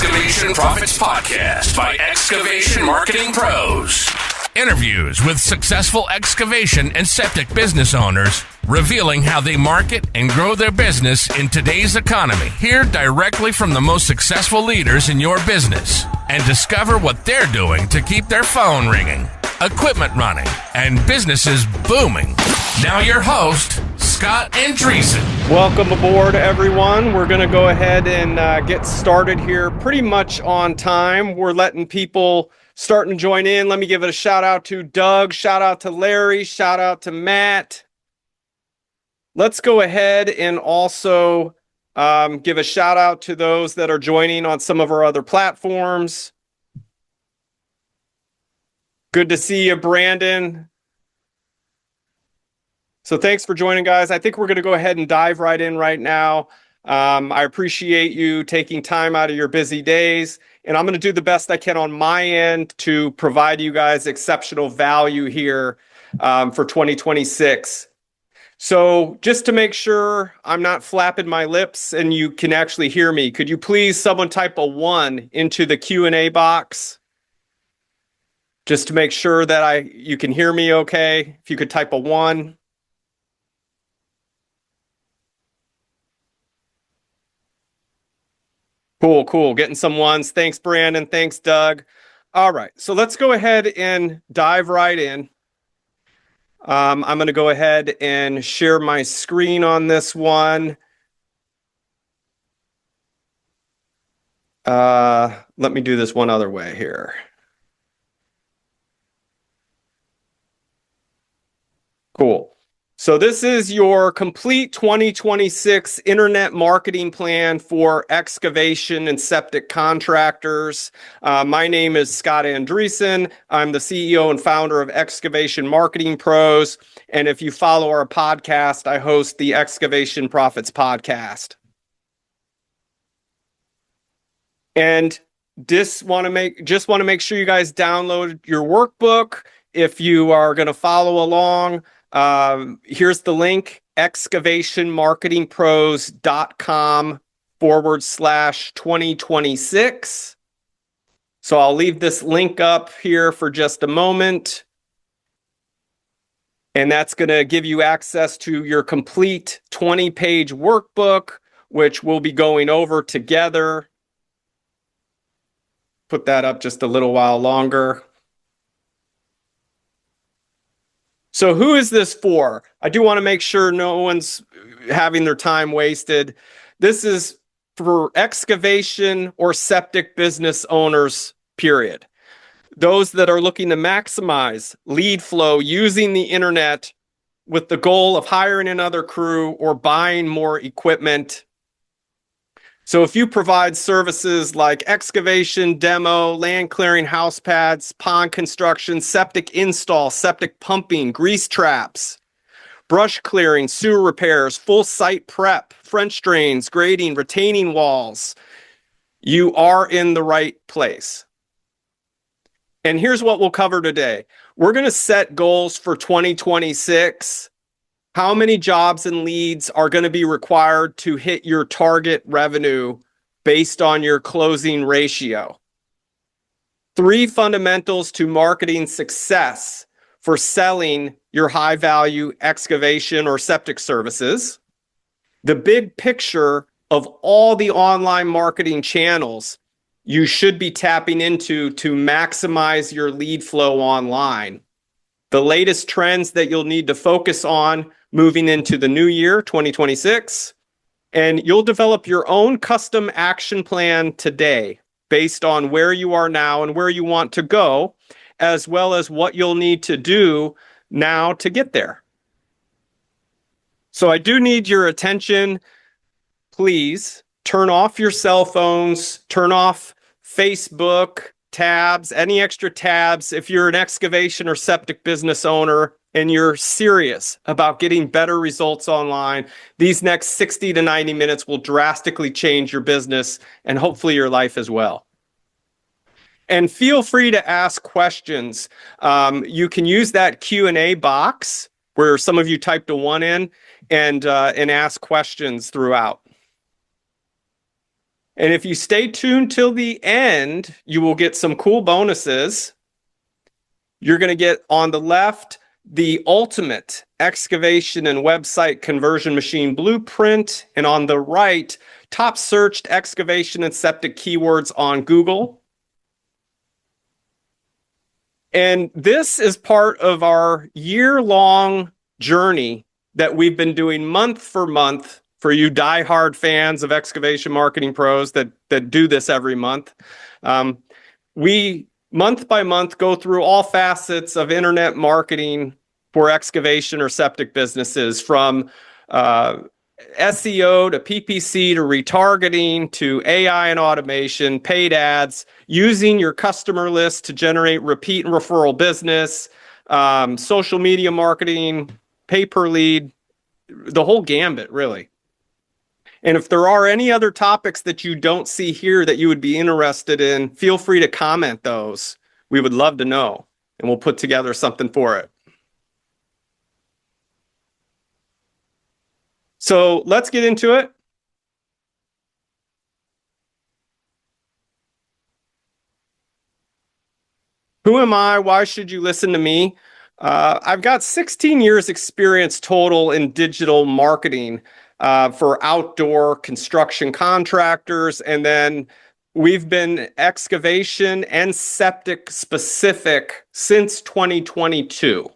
Excavation Profits Podcast by Excavation Marketing Pros. Interviews with successful excavation and septic business owners, revealing how they market and grow their business in today's economy. Hear directly from the most successful leaders in your business and discover what they're doing to keep their phone ringing, equipment running, and businesses booming. Now your host, Scott Andreessen. Welcome aboard, everyone. We're going to go ahead and get started here pretty much on time. We're letting people starting to join in. Let me give it a shout out to Doug, shout out to Larry, shout out to Matt. Let's go ahead and also give a shout out to those that are joining on some of our other platforms. Good to see you, Brandon. So thanks for joining, guys. I think we're going to go ahead and dive right in right now. I appreciate you taking time out of your busy days, and I'm going to do the best I can on my end to provide you guys exceptional value here for 2026. So just to make sure I'm not flapping my lips and you can actually hear me, could you please someone type a 1 into the Q&A box? Just to make sure that you can hear me okay. If you could type a 1. Cool. Getting some ones. Thanks, Brandon. Thanks, Doug. All right. So let's go ahead and dive right in. I'm going to go ahead and share my screen on this one. Let me do this one other way here. Cool. So this is your complete 2026 internet marketing plan for excavation and septic contractors. My name is Scott Andreessen. I'm the CEO and founder of Excavation Marketing Pros. And if you follow our podcast, I host the Excavation Profits Podcast. And just want to make sure you guys download your workbook. If you are going to follow along, here's the link, excavationmarketingpros.com/2026. So I'll leave this link up here for just a moment. And that's going to give you access to your complete 20-page workbook, which we'll be going over together. Put that up just a little while longer. So who is this for? I do want to make sure no one's having their time wasted. This is for excavation or septic business owners, period. Those that are looking to maximize lead flow using the internet with the goal of hiring another crew or buying more equipment. So if you provide services like excavation, demo, land clearing, house pads, pond construction, septic install, septic pumping, grease traps, brush clearing, sewer repairs, full site prep, French drains, grading, retaining walls, you are in the right place. And here's what we'll cover today. We're going to set goals for 2026. How many jobs and leads are going to be required to hit your target revenue based on your closing ratio? 3 fundamentals to marketing success for selling your high-value excavation or septic services. The big picture of all the online marketing channels you should be tapping into to maximize your lead flow online. The latest trends that you'll need to focus on moving into the new year, 2026, and you'll develop your own custom action plan today based on where you are now and where you want to go, as well as what you'll need to do now to get there. So I do need your attention. Please turn off your cell phones, turn off Facebook tabs, any extra tabs. If you're an excavation or septic business owner and you're serious about getting better results online, these next 60 to 90 minutes will drastically change your business and hopefully your life as well. And feel free to ask questions. You can use that Q&A box where some of you typed a 1 in and ask questions throughout. And if you stay tuned till the end, you will get some cool bonuses. You're going to get on the left the ultimate excavation and website conversion machine blueprint, and on the right, top searched excavation and septic keywords on Google. And this is part of our year-long journey that we've been doing month for month for you diehard fans of Excavation Marketing Pros that do this every month. We, month by month, go through all facets of internet marketing for excavation or septic businesses, from SEO to PPC to retargeting to AI and automation, paid ads, using your customer list to generate repeat and referral business, social media marketing, pay per lead, the whole gambit, really. And if there are any other topics that you don't see here that you would be interested in, feel free to comment those. We would love to know, and we'll put together something for it. So let's get into it. Who am I? Why should you listen to me? I've got 16 years experience total in digital marketing for outdoor construction contractors. And then we've been excavation and septic specific since 2022.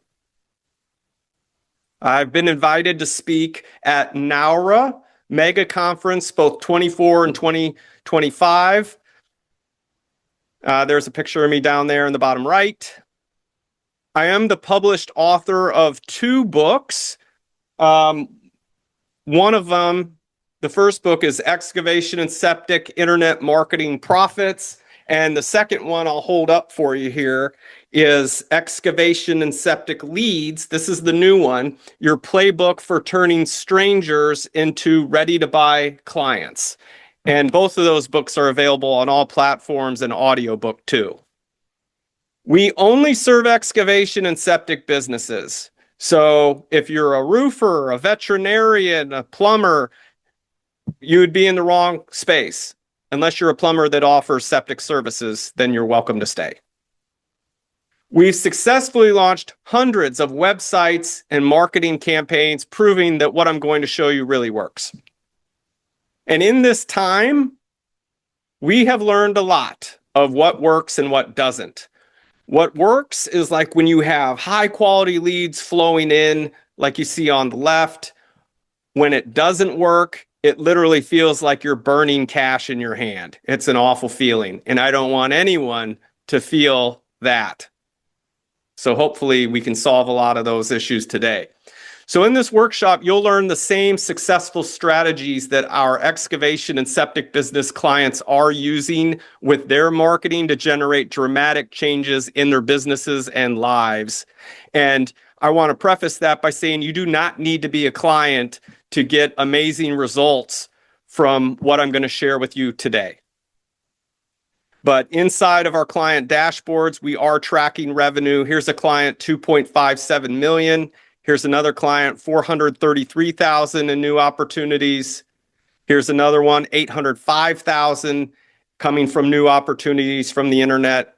I've been invited to speak at NAURA Mega Conference, both 24 and 2025. There's a picture of me down there in the bottom right. I am the published author of 2 books. One of them, the first book, is Excavation and Septic Internet Marketing Profits. And the second one I'll hold up for you here is Excavation and Septic Leads. This is the new one, your playbook for turning strangers into ready-to-buy clients. And both of those books are available on all platforms and audiobook too. We only serve excavation and septic businesses. So if you're a roofer, a veterinarian, a plumber, you would be in the wrong space. Unless you're a plumber that offers septic services, then you're welcome to stay. We've successfully launched hundreds of websites and marketing campaigns, proving that what I'm going to show you really works. And in this time, we have learned a lot of what works and what doesn't. What works is like when you have high quality leads flowing in, like you see on the left. When it doesn't work, it literally feels like you're burning cash in your hand. It's an awful feeling, and I don't want anyone to feel that. So hopefully we can solve a lot of those issues today. So in this workshop, you'll learn the same successful strategies that our excavation and septic business clients are using with their marketing to generate dramatic changes in their businesses and lives. And I want to preface that by saying you do not need to be a client to get amazing results from what I'm going to share with you today. But inside of our client dashboards, we are tracking revenue. Here's a client, 2.57 million. Here's another client, 433,000 in new opportunities. Here's another one, 805,000 coming from new opportunities from the internet.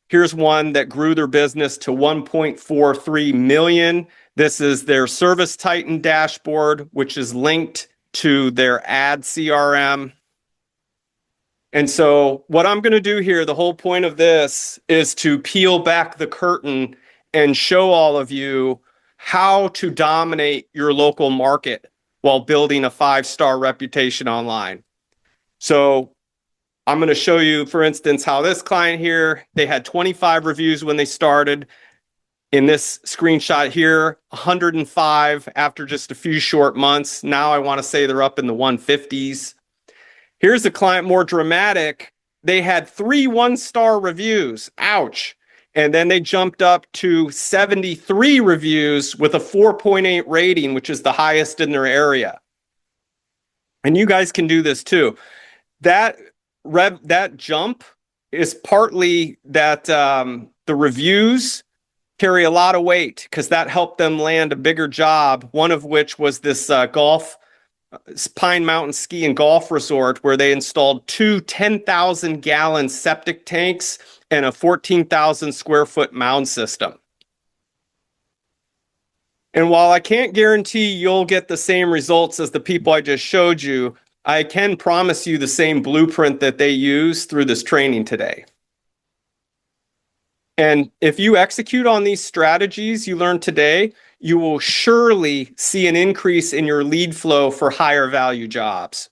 Here's one that grew their business to 1.43 million. This is their Service Titan dashboard, which is linked to their ad CRM. And so what I'm going to do here, the whole point of this is to peel back the curtain and show all of you how to dominate your local market while building a 5-star reputation online. So I'm going to show you, for instance, how this client here, they had 25 reviews when they started. In this screenshot here, 105 after just a few short months. Now I want to say they're up in the 150s. Here's a client more dramatic. They had 3 1-star reviews. Ouch. And then they jumped up to 73 reviews with a 4.8 rating, which is the highest in their area. And you guys can do this too. That jump is partly that the reviews carry a lot of weight because that helped them land a bigger job, one of which was this golf Pine Mountain Ski and Golf Resort, where they installed two 10,000-gallon septic tanks and a 14,000 square foot mound system. And while I can't guarantee you'll get the same results as the people I just showed you, I can promise you the same blueprint that they use through this training today. And if you execute on these strategies you learned today, you will surely see an increase in your lead flow for higher value jobs.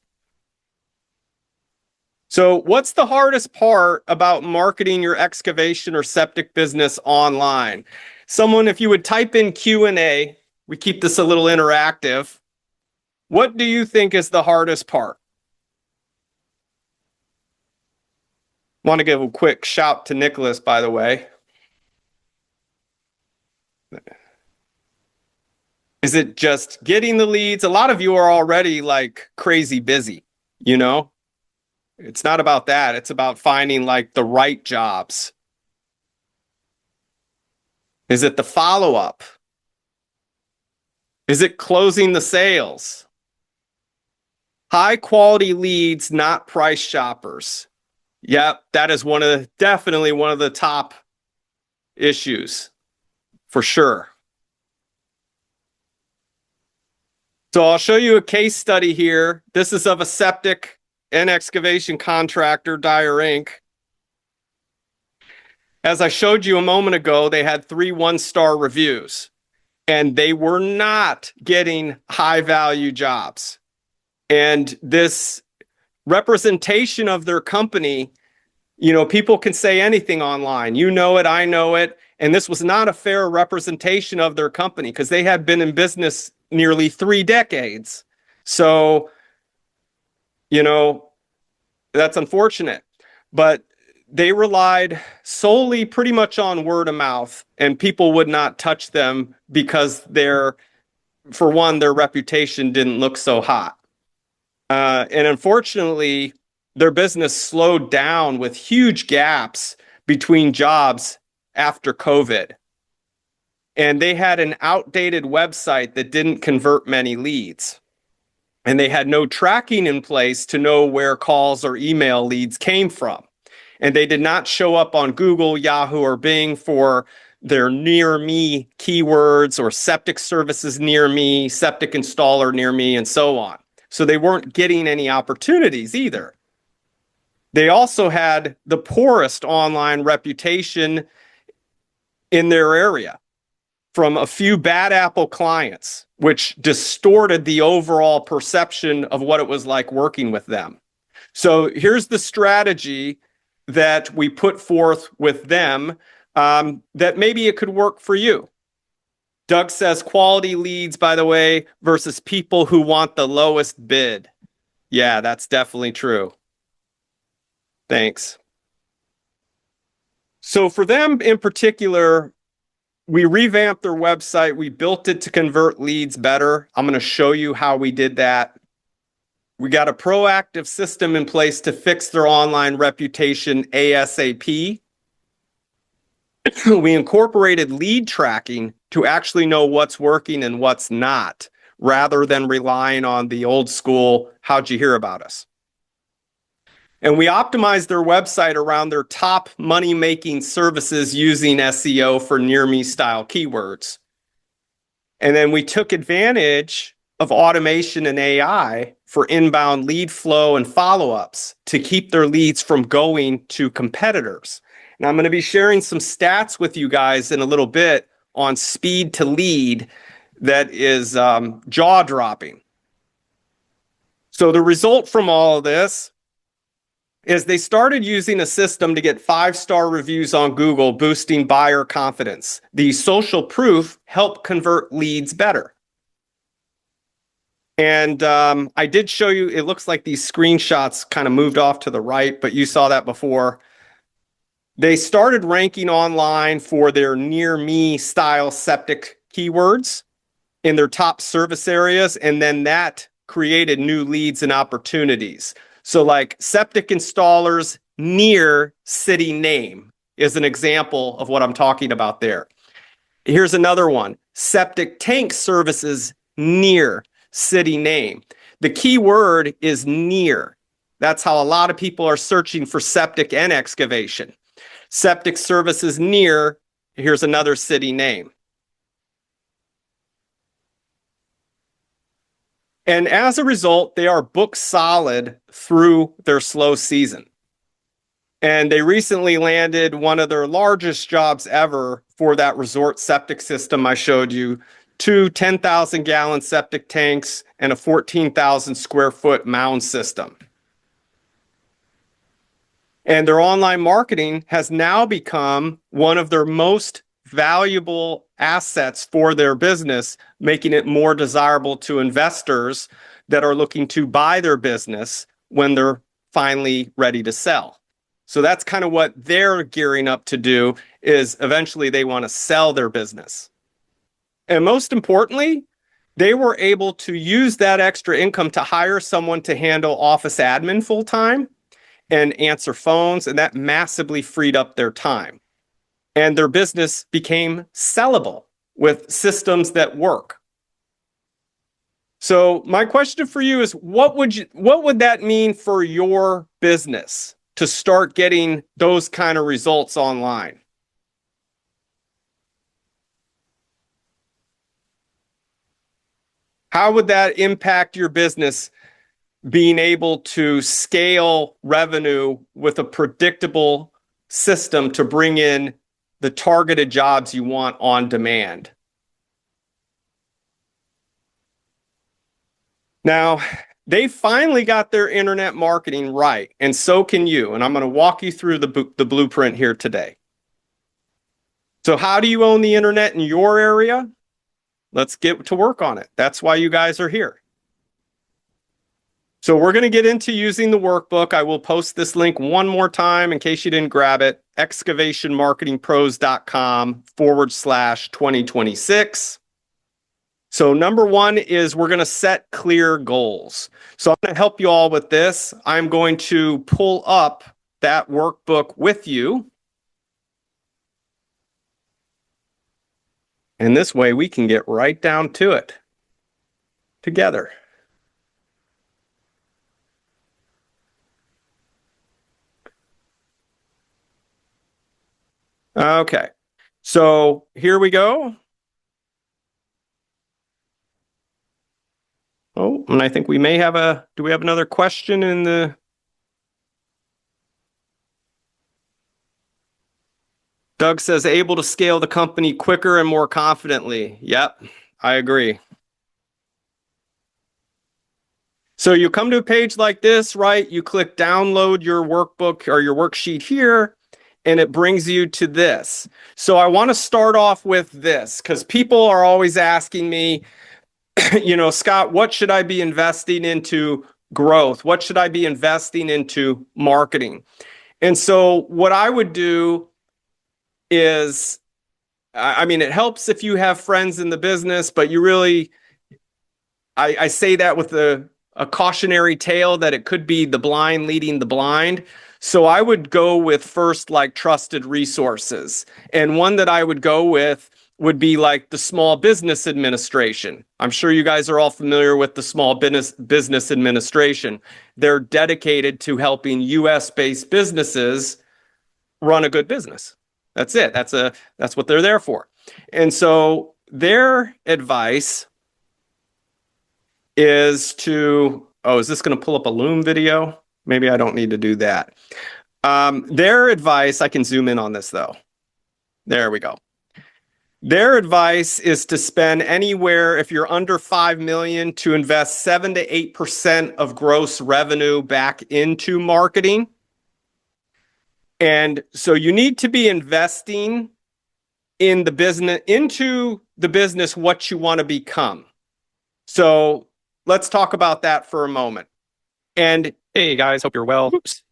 So what's the hardest part about marketing your excavation or septic business online? Someone, if you would type in Q&A, we keep this a little interactive. What do you think is the hardest part? Want to give a quick shout to Nicholas, by the way. Is it just getting the leads? A lot of you are already like crazy busy, you know? It's not about that. It's about finding like the right jobs. Is it the follow-up? Is it closing the sales? High quality leads, not price shoppers. Yep, that is definitely one of the top issues for sure. So I'll show you a case study here. This is of a septic and excavation contractor, Dyer Inc. As I showed you a moment ago, they had 3 one-star reviews, and they were not getting high-value jobs. And this representation of their company, you know, people can say anything online. You know it, I know it. And this was not a fair representation of their company because they had been in business nearly 3 decades. So, you know, that's unfortunate. But they relied solely pretty much on word of mouth, and people would not touch them because for one, their reputation didn't look so hot. And unfortunately, their business slowed down with huge gaps between jobs after COVID. And they had an outdated website that didn't convert many leads. And they had no tracking in place to know where calls or email leads came from. And they did not show up on Google, Yahoo, or Bing for their near me keywords or septic services near me, septic installer near me, and so on. So they weren't getting any opportunities either. They also had the poorest online reputation in their area from a few bad apple clients, which distorted the overall perception of what it was like working with them. So here's the strategy that we put forth with them that maybe it could work for you. Doug says quality leads, by the way, versus people who want the lowest bid. Yeah, that's definitely true. Thanks. So for them in particular, we revamped their website. We built it to convert leads better. I'm going to show you how we did that. We got a proactive system in place to fix their online reputation ASAP. We incorporated lead tracking to actually know what's working and what's not, rather than relying on the old school, how'd you hear about us? And we optimized their website around their top money-making services using SEO for near-me style keywords. And then we took advantage of automation and AI for inbound lead flow and follow-ups to keep their leads from going to competitors. And I'm going to be sharing some stats with you guys in a little bit on speed to lead that is jaw-dropping. So the result from all of this is they started using a system to get 5-star reviews on Google, boosting buyer confidence. The social proof helped convert leads better. And I did show you, it looks like these screenshots kind of moved off to the right, but you saw that before. They started ranking online for their near me style septic keywords in their top service areas, and then that created new leads and opportunities. So like septic installers near city name is an example of what I'm talking about there. Here's another one, septic tank services near city name. the key word is near. That's how a lot of people are searching for septic and excavation. Septic services near, here's another city name. And as a result, they are booked solid through their slow season. And they recently landed one of their largest jobs ever for that resort septic system I showed you. 2 10,000-gallon septic tanks and a 14,000 square foot mound system. And their online marketing has now become one of their most valuable assets for their business, making it more desirable to investors that are looking to buy their business when they're finally ready to sell. So that's kind of what they're gearing up to do, is eventually they want to sell their business. And most importantly, they were able to use that extra income to hire someone to handle office admin full time and answer phones, and that massively freed up their time. And their business became sellable with systems that work. So my question for you is, what would that mean for your business to start getting those kind of results online? How would that impact your business, being able to scale revenue with a predictable system to bring in the targeted jobs you want on demand? Now, they finally got their internet marketing right, and so can you. And I'm going to walk you through the blueprint here today. So how do you own the internet in your area? Let's get to work on it. That's why you guys are here. So we're going to get into using the workbook. I will post this link one more time in case you didn't grab it. excavationmarketingpros.com/2026. So number one is we're going to set clear goals. So I'm going to help you all with this. I'm going to pull up that workbook with you. And this way we can get right down to it together. Okay, so here we go. Oh, and I think we may have do we have another question in the... Doug says, able to scale the company quicker and more confidently. Yep, I agree. So you come to a page like this, right? You click download your workbook or your worksheet here, and it brings you to this. So I want to start off with this because people are always asking me, you know, Scott, what should I be investing into growth? What should I be investing into marketing? And so what I would do is, I mean, it helps if you have friends in the business, but you really, I say that with a cautionary tale that it could be the blind leading the blind. So I would go with first like trusted resources. And one that I would go with would be like the Small Business Administration. I'm sure you guys are all familiar with the Small Business Administration. They're dedicated to helping US-based businesses run a good business. That's it. That's what they're there for. And so their advice is to, oh, is this going to pull up a Loom video? Maybe I don't need to do that. Their advice, I can zoom in on this though. There we go. Their advice is to spend anywhere, if you're under 5 million, to invest 7 to 8% of gross revenue back into marketing. And so you need to be investing in the business, into the business, what you want to become. So let's talk about that for a moment. And hey guys, hope you're well. Oops.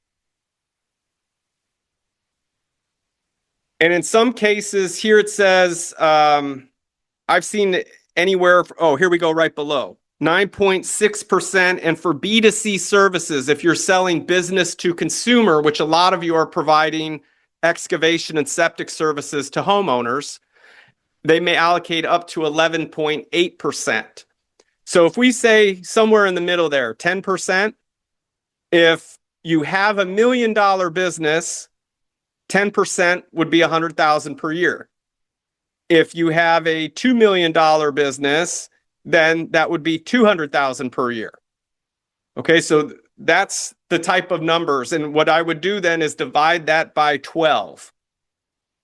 And in some cases here it says, I've seen anywhere, oh, here we go right below. 9.6%. And for B2C services, if you're selling business to consumer, which a lot of you are providing excavation and septic services to homeowners, they may allocate up to 11.8%. So if we say somewhere in the middle there, 10%, if you have $1 million business, 10% would be 100,000 per year. If you have a $2 million business, then that would be 200,000 per year. Okay, so that's the type of numbers. And what I would do then is divide that by 12.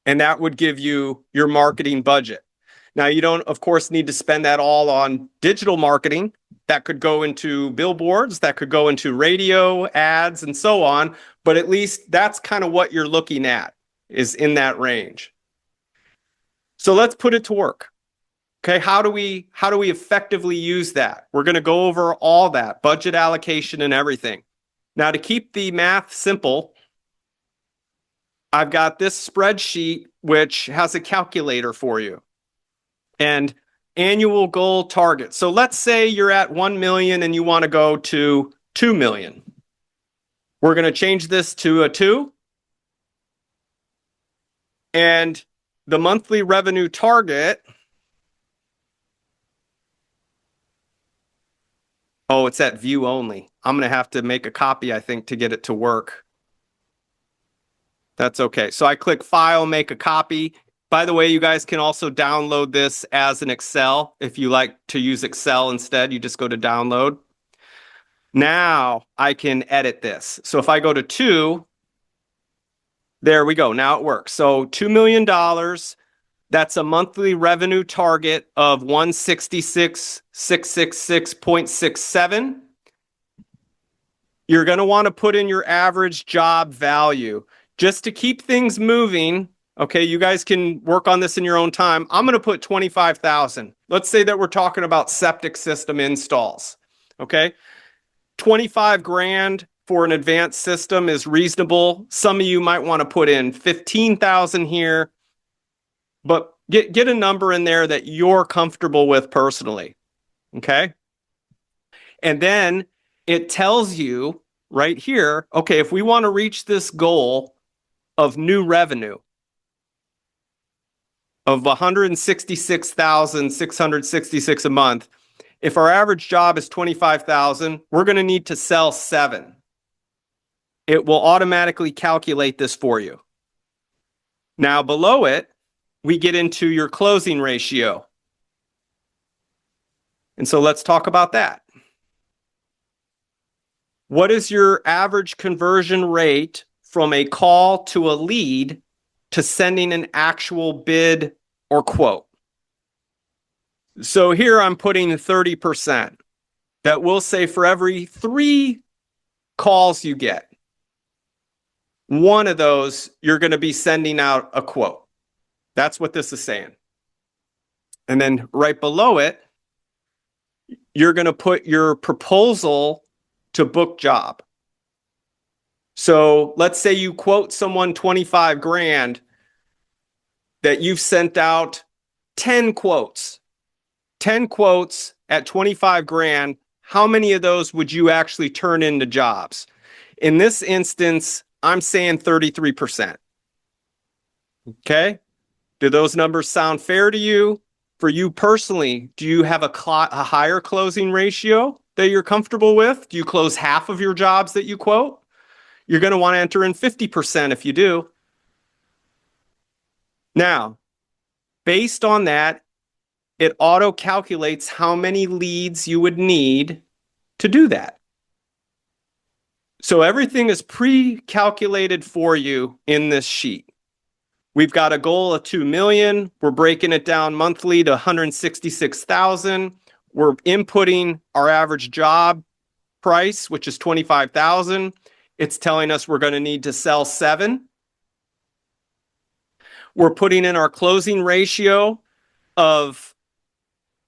And that would give you your marketing budget. Now, you don't, of course, need to spend that all on digital marketing. That could go into billboards, that could go into radio ads and so on. But at least that's kind of what you're looking at, is in that range. So let's put it to work. Okay, how do we effectively use that? We're going to go over all that, budget allocation and everything. Now, to keep the math simple, I've got this spreadsheet which has a calculator for you. And annual goal target. So let's say you're at 1 million and you want to go to 2 million. We're going to change this to a 2. And the monthly revenue target, oh, it's at view only. I'm going to have to make a copy, I think, to get it to work. That's okay. So I click File, Make a Copy. By the way, you guys can also download this as an Excel. If you like to use Excel instead, you just go to Download. Now I can edit this. So if I go to 2, there we go. Now it works. So $2 million, that's a monthly revenue target of 166,666.67. You're going to want to put in your average job value. Just to keep things moving, okay, you guys can work on this in your own time. I'm going to put 25,000. Let's say that we're talking about septic system installs, okay? 25 grand for an advanced system is reasonable. Some of you might want to put in 15,000 here, but get a number in there that you're comfortable with personally, okay? And then it tells you right here, okay, if we want to reach this goal of new revenue of 166,666 a month, if our average job is 25,000, we're going to need to sell 7. It will automatically calculate this for you. Now below it, we get into your closing ratio. And so let's talk about that. What is your average conversion rate from a call to a lead to sending an actual bid or quote? So here I'm putting 30%. That will say for every 3 calls you get, 1 of those you're going to be sending out a quote. That's what this is saying. And then right below it, you're going to put your proposal to book job. So let's say you quote someone 25 grand, that you've sent out 10 quotes. 10 quotes at 25 grand. How many of those would you actually turn into jobs? In this instance, I'm saying 33%. Okay? Do those numbers sound fair to you? For you personally, do you have a higher closing ratio that you're comfortable with? Do you close half of your jobs that you quote? You're going to want to enter in 50% if you do. Now, based on that, it auto-calculates how many leads you would need to do that. So everything is pre-calculated for you in this sheet. We've got a goal of 2 million. We're breaking it down monthly to 166,000. We're inputting our average job price, which is 25,000. It's telling us we're going to need to sell 7. We're putting in our closing ratio of,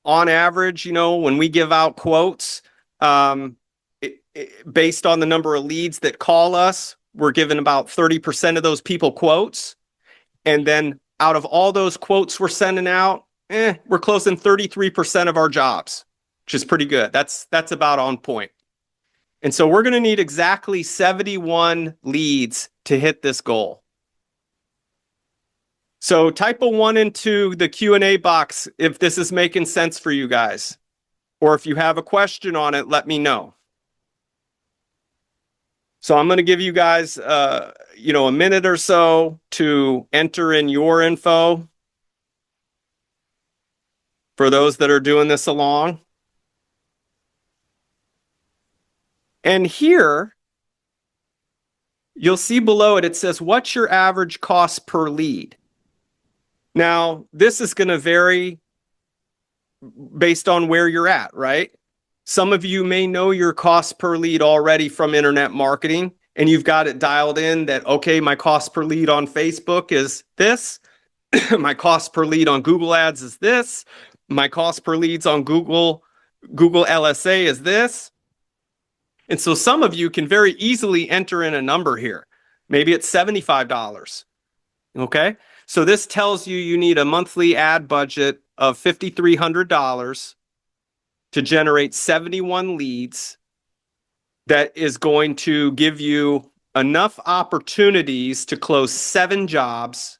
on average, when we give out quotes, based on the number of leads that call us, we're giving about 30% of those people quotes. And then out of all those quotes we're sending out, we're closing 33% of our jobs, which is pretty good. That's about on point. And so we're going to need exactly 71 leads to hit this goal. So type a 1 into the Q&A box if this is making sense for you guys. or if you have a question on it, let me know. So I'm going to give you guys, a minute or so to enter in your info for those that are doing this along. And here, you'll see below it, it says, what's your average cost per lead? Now, this is going to vary based on where you're at, right? Some of you may know your cost per lead already from internet marketing, and you've got it dialed in that, okay, my cost per lead on Facebook is this. My cost per lead on Google Ads is this. My cost per leads on Google LSA is this. And so some of you can very easily enter in a number here. Maybe it's $75. Okay. So this tells you need a monthly ad budget of $5,300 to generate 71 leads. That is going to give you enough opportunities to close 7 jobs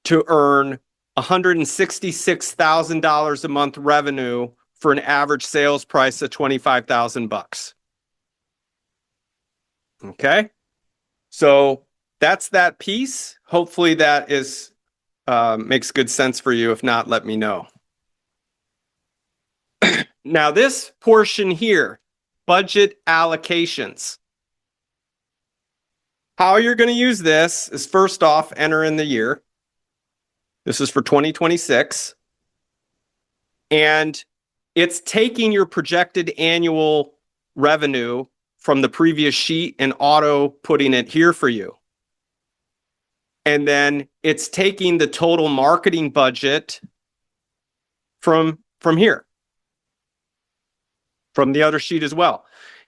to earn $166,000 a month revenue for an average sales price of $25,000. Okay, so that's that piece. Hopefully that is makes good sense for you. If not, let me know. Now this portion here, budget allocations. How you're going to use this is, first off, enter in the year. This is for 2026. And it's taking your projected annual revenue from the previous sheet and auto putting it here for you. And then it's taking the total marketing budget from here, from the other sheet as well.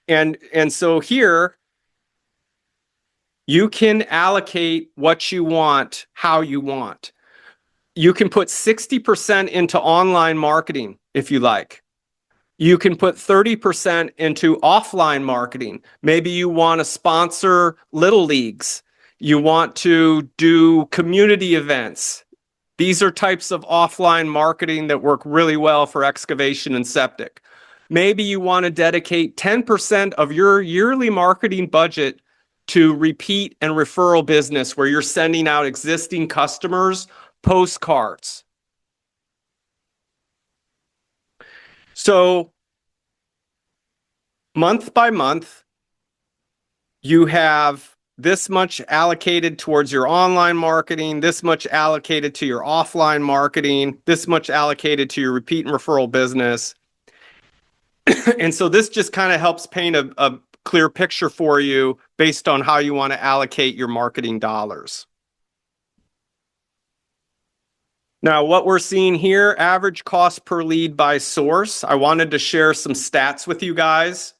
And so here, you can allocate what you want, how you want. You can put 60% into online marketing if you like. You can put 30% into offline marketing. Maybe you want to sponsor little leagues. You want to do community events. These are types of offline marketing that work really well for excavation and septic. Maybe you want to dedicate 10% of your yearly marketing budget to repeat and referral business, where you're sending out existing customers postcards. So month by month, you have this much allocated towards your online marketing, this much allocated to your offline marketing, this much allocated to your repeat and referral business. And so this just kind of helps paint a clear picture for you based on how you want to allocate your marketing dollars. Now, what we're seeing here, average cost per lead by source. I wanted to share some stats with you guys.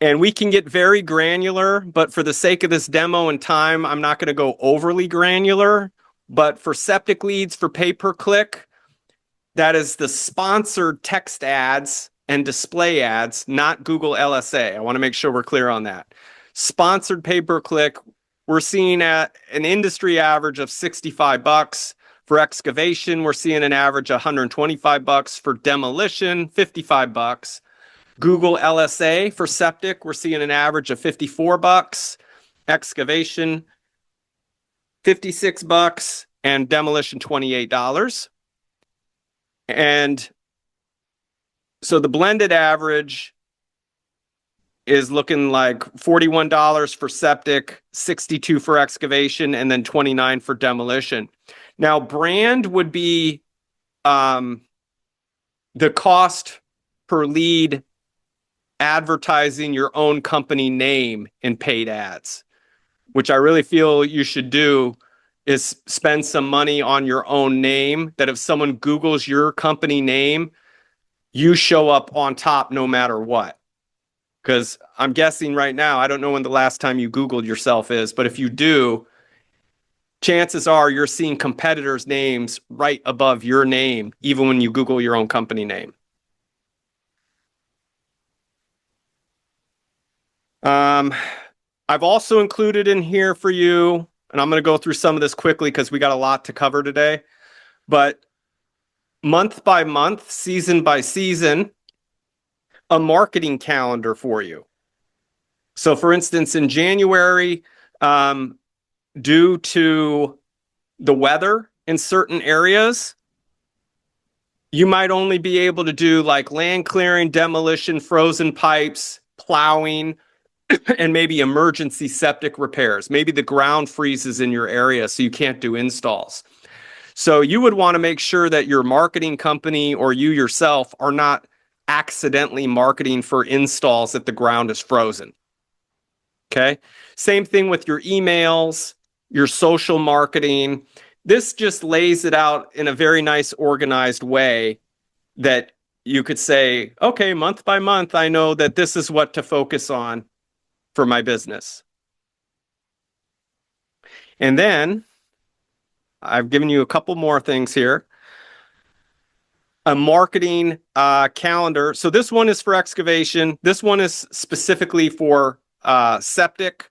And we can get very granular, but for the sake of this demo and time, I'm not going to go overly granular. But for septic leads, for pay-per-click, that is the sponsored text ads and display ads, not Google LSA. I want to make sure we're clear on that. Sponsored pay-per-click, we're seeing at an industry average of $65. For excavation, we're seeing an average of $125. For demolition, $55. Google LSA for septic, we're seeing an average of $54. Excavation, $56, and demolition, $28. And so the blended average is looking like $41 for septic, $62 for excavation, and then $29 for demolition. Now, brand would be the cost per lead advertising your own company name in paid ads, which I really feel you should do, is spend some money on your own name, that if someone Googles your company name, you show up on top no matter what. Because I'm guessing right now, I don't know when the last time you Googled yourself is, but if you do, chances are you're seeing competitors' names right above your name, even when you Google your own company name. I've also included in here for you, and I'm going to go through some of this quickly because we got a lot to cover today, but month by month, season by season, a marketing calendar for you. So for instance, in January, due to the weather in certain areas, you might only be able to do like land clearing, demolition, frozen pipes, plowing, and maybe emergency septic repairs. Maybe the ground freezes in your area, so you can't do installs. So you would want to make sure that your marketing company or you yourself are not accidentally marketing for installs if the ground is frozen. Okay. Same thing with your emails, your social marketing. This just lays it out in a very nice, organized way that you could say, okay, month by month, I know that this is what to focus on for my business. And then I've given you a couple more things here. A marketing calendar. So this one is for excavation. This one is specifically for septic.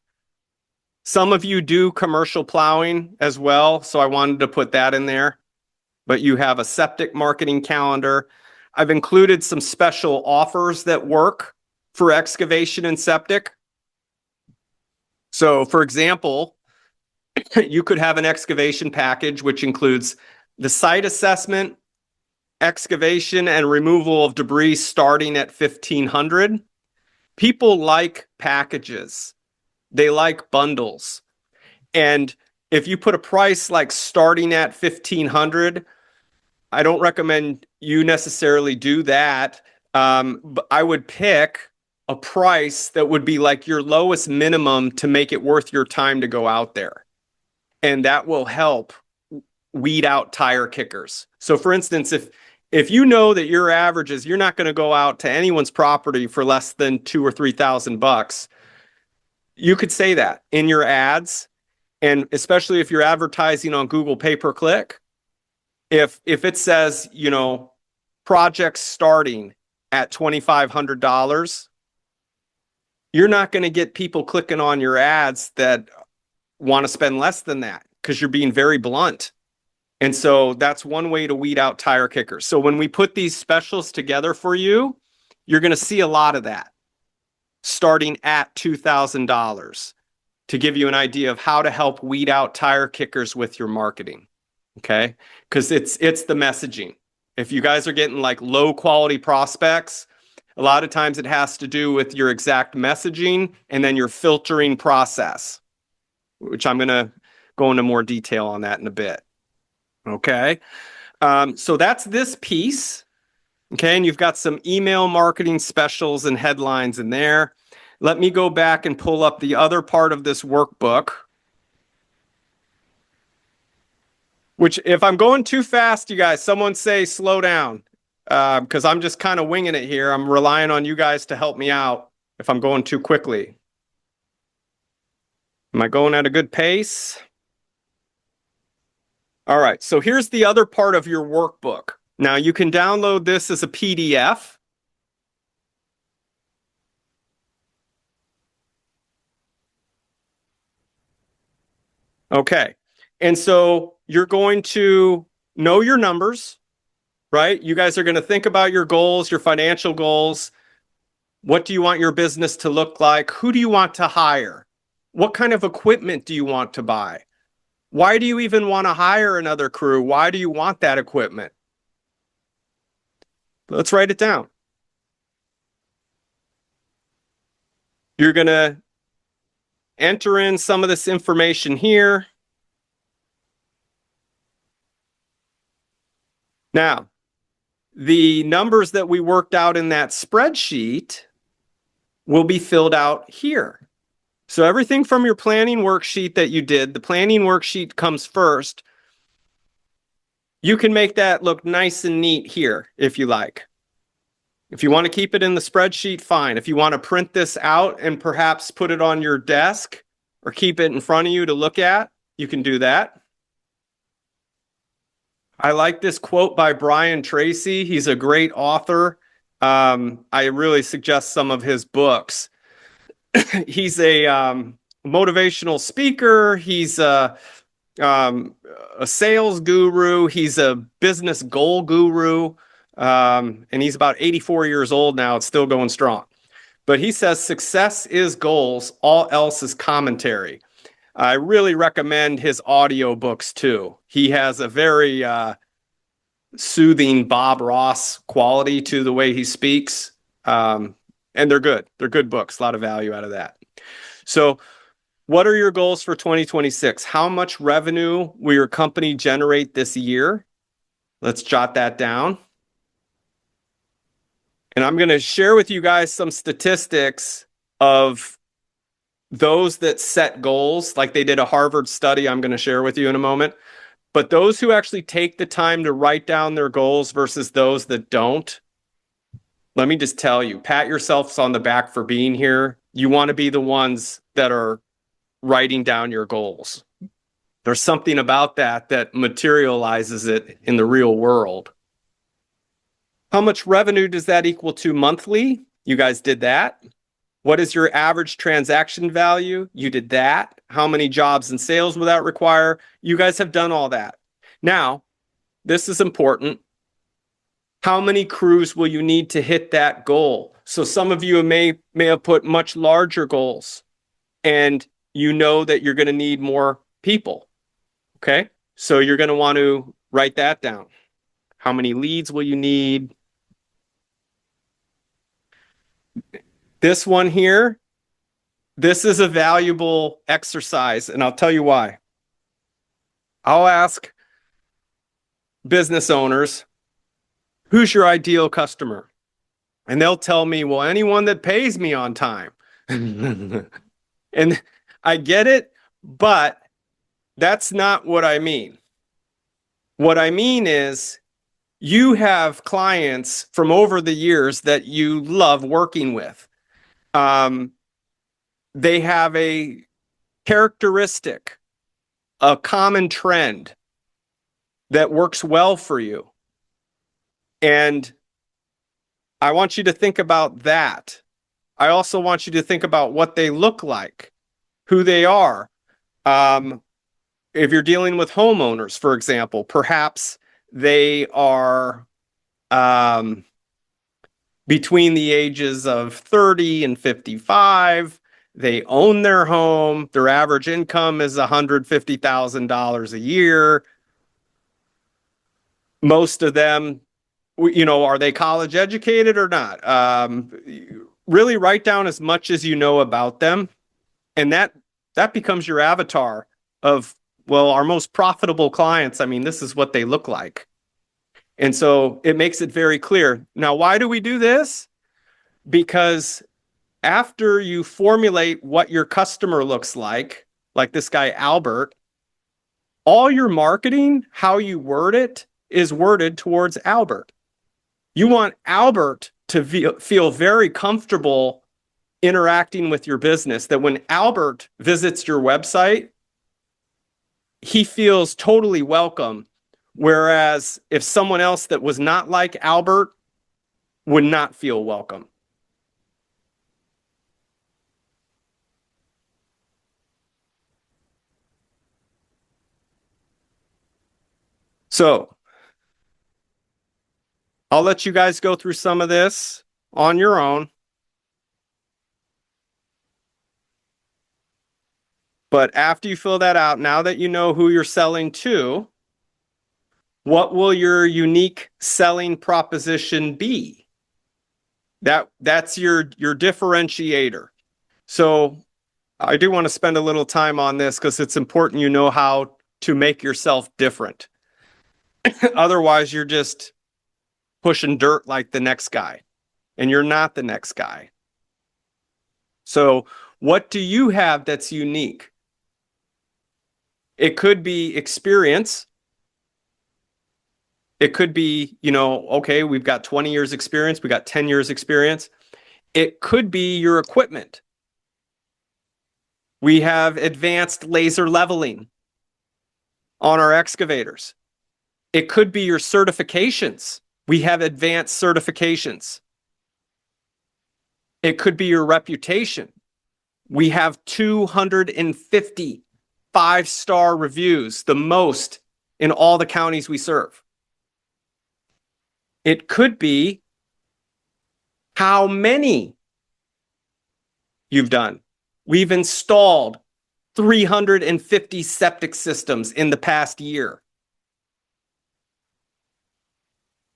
Some of you do commercial plowing as well, so I wanted to put that in there. But you have a septic marketing calendar. I've included some special offers that work for excavation and septic. So for example, you could have an excavation package which includes the site assessment, excavation and removal of debris starting at $1,500. People like packages. They like bundles. And if you put a price like starting at $1,500, I don't recommend you necessarily do that. But I would pick a price that would be like your lowest minimum to make it worth your time to go out there. And that will help weed out tire kickers. So for instance, if you know that your average is you're not going to go out to anyone's property for less than $2,000 or $3,000, you could say that in your ads, and especially if you're advertising on Google pay-per-click. If it says, you know, projects starting at $2,500, you're not going to get people clicking on your ads that want to spend less than that because you're being very blunt. And so that's one way to weed out tire kickers. So when we put these specials together for you, you're going to see a lot of that starting at $2,000 to give you an idea of how to help weed out tire kickers with your marketing. Okay? Because it's the messaging. If you guys are getting like low quality prospects, a lot of times it has to do with your exact messaging and then your filtering process, which I'm going to go into more detail on that in a bit. Okay. So that's this piece. Okay. And you've got some email marketing specials and headlines in there. Let me go back and pull up the other part of this workbook, which if I'm going too fast, you guys, someone say slow down, because I'm just kind of winging it here. I'm relying on you guys to help me out if I'm going too quickly. Am I going at a good pace? All right, so here's the other part of your workbook. Now you can download this as a PDF. Okay, and so you're going to know your numbers, right? You guys are going to think about your goals, your financial goals. What do you want your business to look like? Who do you want to hire? What kind of equipment do you want to buy? Why do you even want to hire another crew? Why do you want that equipment? Let's write it down. You're going to enter in some of this information here. Now, the numbers that we worked out in that spreadsheet will be filled out here. So everything from your planning worksheet that you did, the planning worksheet comes first. You can make that look nice and neat here if you like. If you want to keep it in the spreadsheet, fine. If you want to print this out and perhaps put it on your desk or keep it in front of you to look at, you can do that. I like this quote by Brian Tracy. He's a great author. I really suggest some of his books. He's a motivational speaker. He's a sales guru. He's a business goal guru. And he's about 84 years old now. It's still going strong. But he says success is goals, all else is commentary. I really recommend his audio books too. He has a very soothing Bob Ross quality to the way he speaks. And they're good. They're good books. A lot of value out of that. So what are your goals for 2026? How much revenue will your company generate this year? Let's jot that down. And I'm going to share with you guys some statistics of those that set goals, like they did a Harvard study I'm going to share with you in a moment. But those who actually take the time to write down their goals versus those that don't, let me just tell you, pat yourselves on the back for being here. You want to be the ones that are writing down your goals. There's something about that materializes it in the real world. How much revenue does that equal to monthly? You guys did that. What is your average transaction value? You did that. How many jobs and sales will that require? You guys have done all that. Now, this is important. How many crews will you need to hit that goal? So some of you may have put much larger goals, and you know that you're going to need more people. Okay? So you're going to want to write that down. How many leads will you need? This one here, this is a valuable exercise, and I'll tell you why. I'll ask business owners, who's your ideal customer? And they'll tell me, well, anyone that pays me on time. And I get it, but that's not what I mean. What I mean is you have clients from over the years that you love working with. They have a characteristic, a common trend that works well for you. And I want you to think about that. I also want you to think about what they look like, who they are. If you're dealing with homeowners, for example, perhaps they are between the ages of 30 and 55. They own their home. Their average income is $150,000 a year. Most of them, are they college educated or not? Really write down as much as you know about them. And that becomes your avatar of, well, our most profitable clients. This is what they look like. And so it makes it very clear. Now, why do we do this? Because after you formulate what your customer looks like this guy, Albert, all your marketing, how you word it, is worded towards Albert. You want Albert to feel very comfortable interacting with your business, that when Albert visits your website, he feels totally welcome. Whereas if someone else that was not like Albert would not feel welcome. So I'll let you guys go through some of this on your own. But after you fill that out, now that you know who you're selling to, what will your unique selling proposition be? That's your differentiator. So I do want to spend a little time on this because it's important you know how to make yourself different. Otherwise, you're just pushing dirt like the next guy, and you're not the next guy. So what do you have that's unique? It could be experience. It could be, okay, we've got 20 years experience. We got 10 years experience. It could be your equipment. We have advanced laser leveling on our excavators. It could be your certifications. We have advanced certifications. It could be your reputation. We have 250 five-star reviews, the most in all the counties we serve. It could be how many you've done. We've installed 350 septic systems in the past year.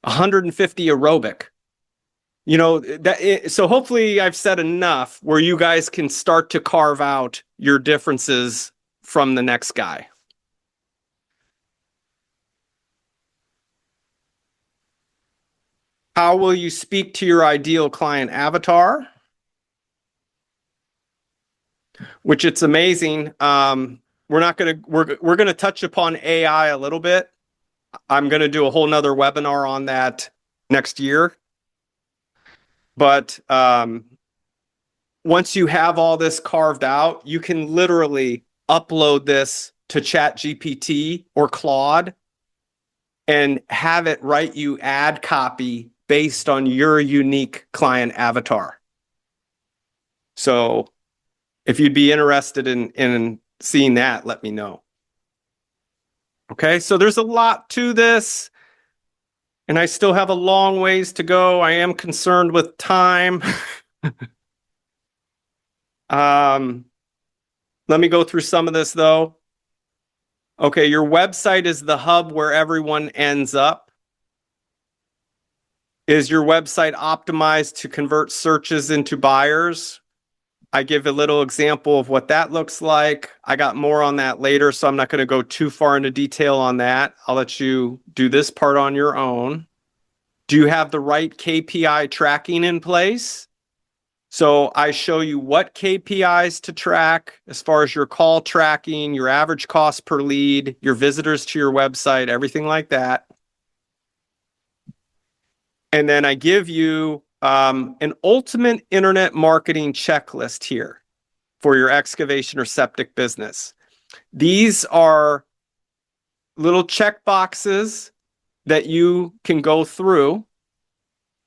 150 aerobic. So hopefully I've said enough where you guys can start to carve out your differences from the next guy. How will you speak to your ideal client avatar? Which it's amazing. We're going to touch upon AI a little bit. I'm going to do a whole nother webinar on that next year. But once you have all this carved out, you can literally upload this to ChatGPT or Claude and have it write you ad copy based on your unique client avatar. So if you'd be interested in seeing that, let me know. Okay, so there's a lot to this, and I still have a long ways to go. I am concerned with time. Let me go through some of this, though. Okay, your website is the hub where everyone ends up. Is your website optimized to convert searches into buyers? I give a little example of what that looks like. I got more on that later, so I'm not going to go too far into detail on that. I'll let you do this part on your own. Do you have the right KPI tracking in place? So I show you what KPIs to track as far as your call tracking, your average cost per lead, your visitors to your website, everything like that. And then I give you an ultimate internet marketing checklist here for your excavation or septic business. These are little check boxes that you can go through,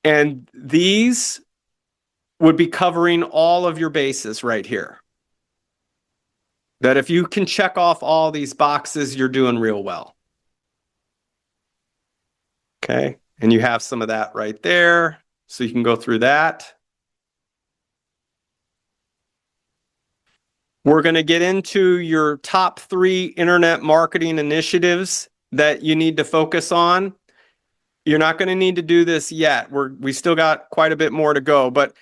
and these would be covering all of your bases right here. That if you can check off all these boxes, you're doing real well. Okay, and you have some of that right there, so you can go through that. We're going to get into your top 3 internet marketing initiatives that you need to focus on. You're not going to need to do this yet. We still got quite a bit more to go, but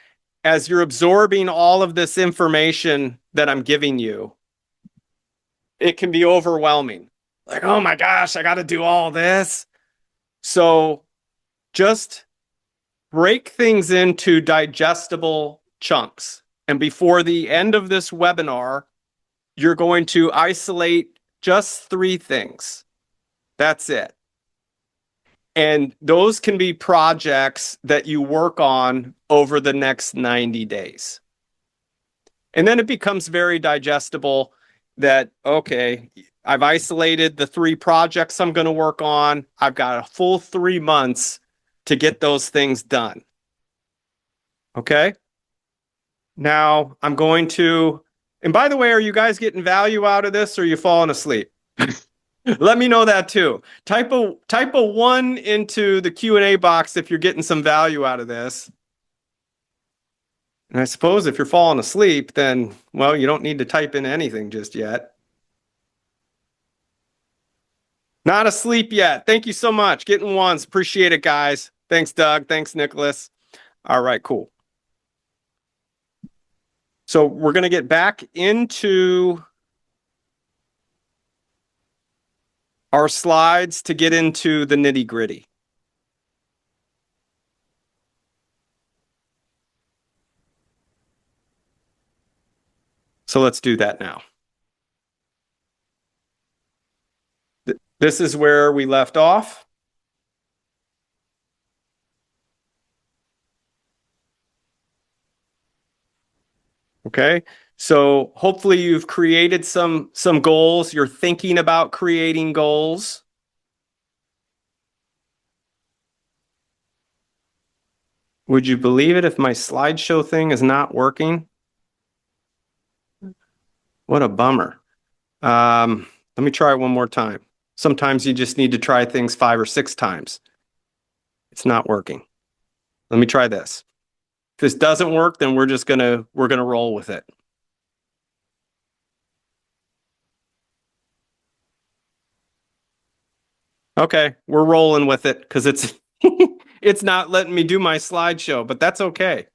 as you're absorbing all of this information that I'm giving you, it can be overwhelming. Like, oh my gosh, I got to do all this. So just break things into digestible chunks. And before the end of this webinar, you're going to isolate just 3 things. That's it. And those can be projects that you work on over the next 90 days. And then it becomes very digestible that, okay, I've isolated the 3 projects I'm going to work on. I've got a full 3 months to get those things done. Okay? Now I'm going to, and by the way, are you guys getting value out of this, or are you falling asleep? Let me know that too. Type a 1 into the Q&A box if you're getting some value out of this. And I suppose if you're falling asleep, then, well, you don't need to type in anything just yet. Not asleep yet. Thank you so much. Getting 1s. Appreciate it, guys. Thanks, Doug. Thanks, Nicholas. All right, cool. So we're going to get back into our slides to get into the nitty-gritty. So let's do that now. This is where we left off. Okay, so hopefully you've created some goals. You're thinking about creating goals. Would you believe it if my slideshow thing is not working? What a bummer. Let me try it one more time. Sometimes you just need to try things 5 or 6 times. It's not working. Let me try this. If this doesn't work, then we're gonna roll with it. Okay, we're rolling with it because it's it's not letting me do my slideshow, but that's okay.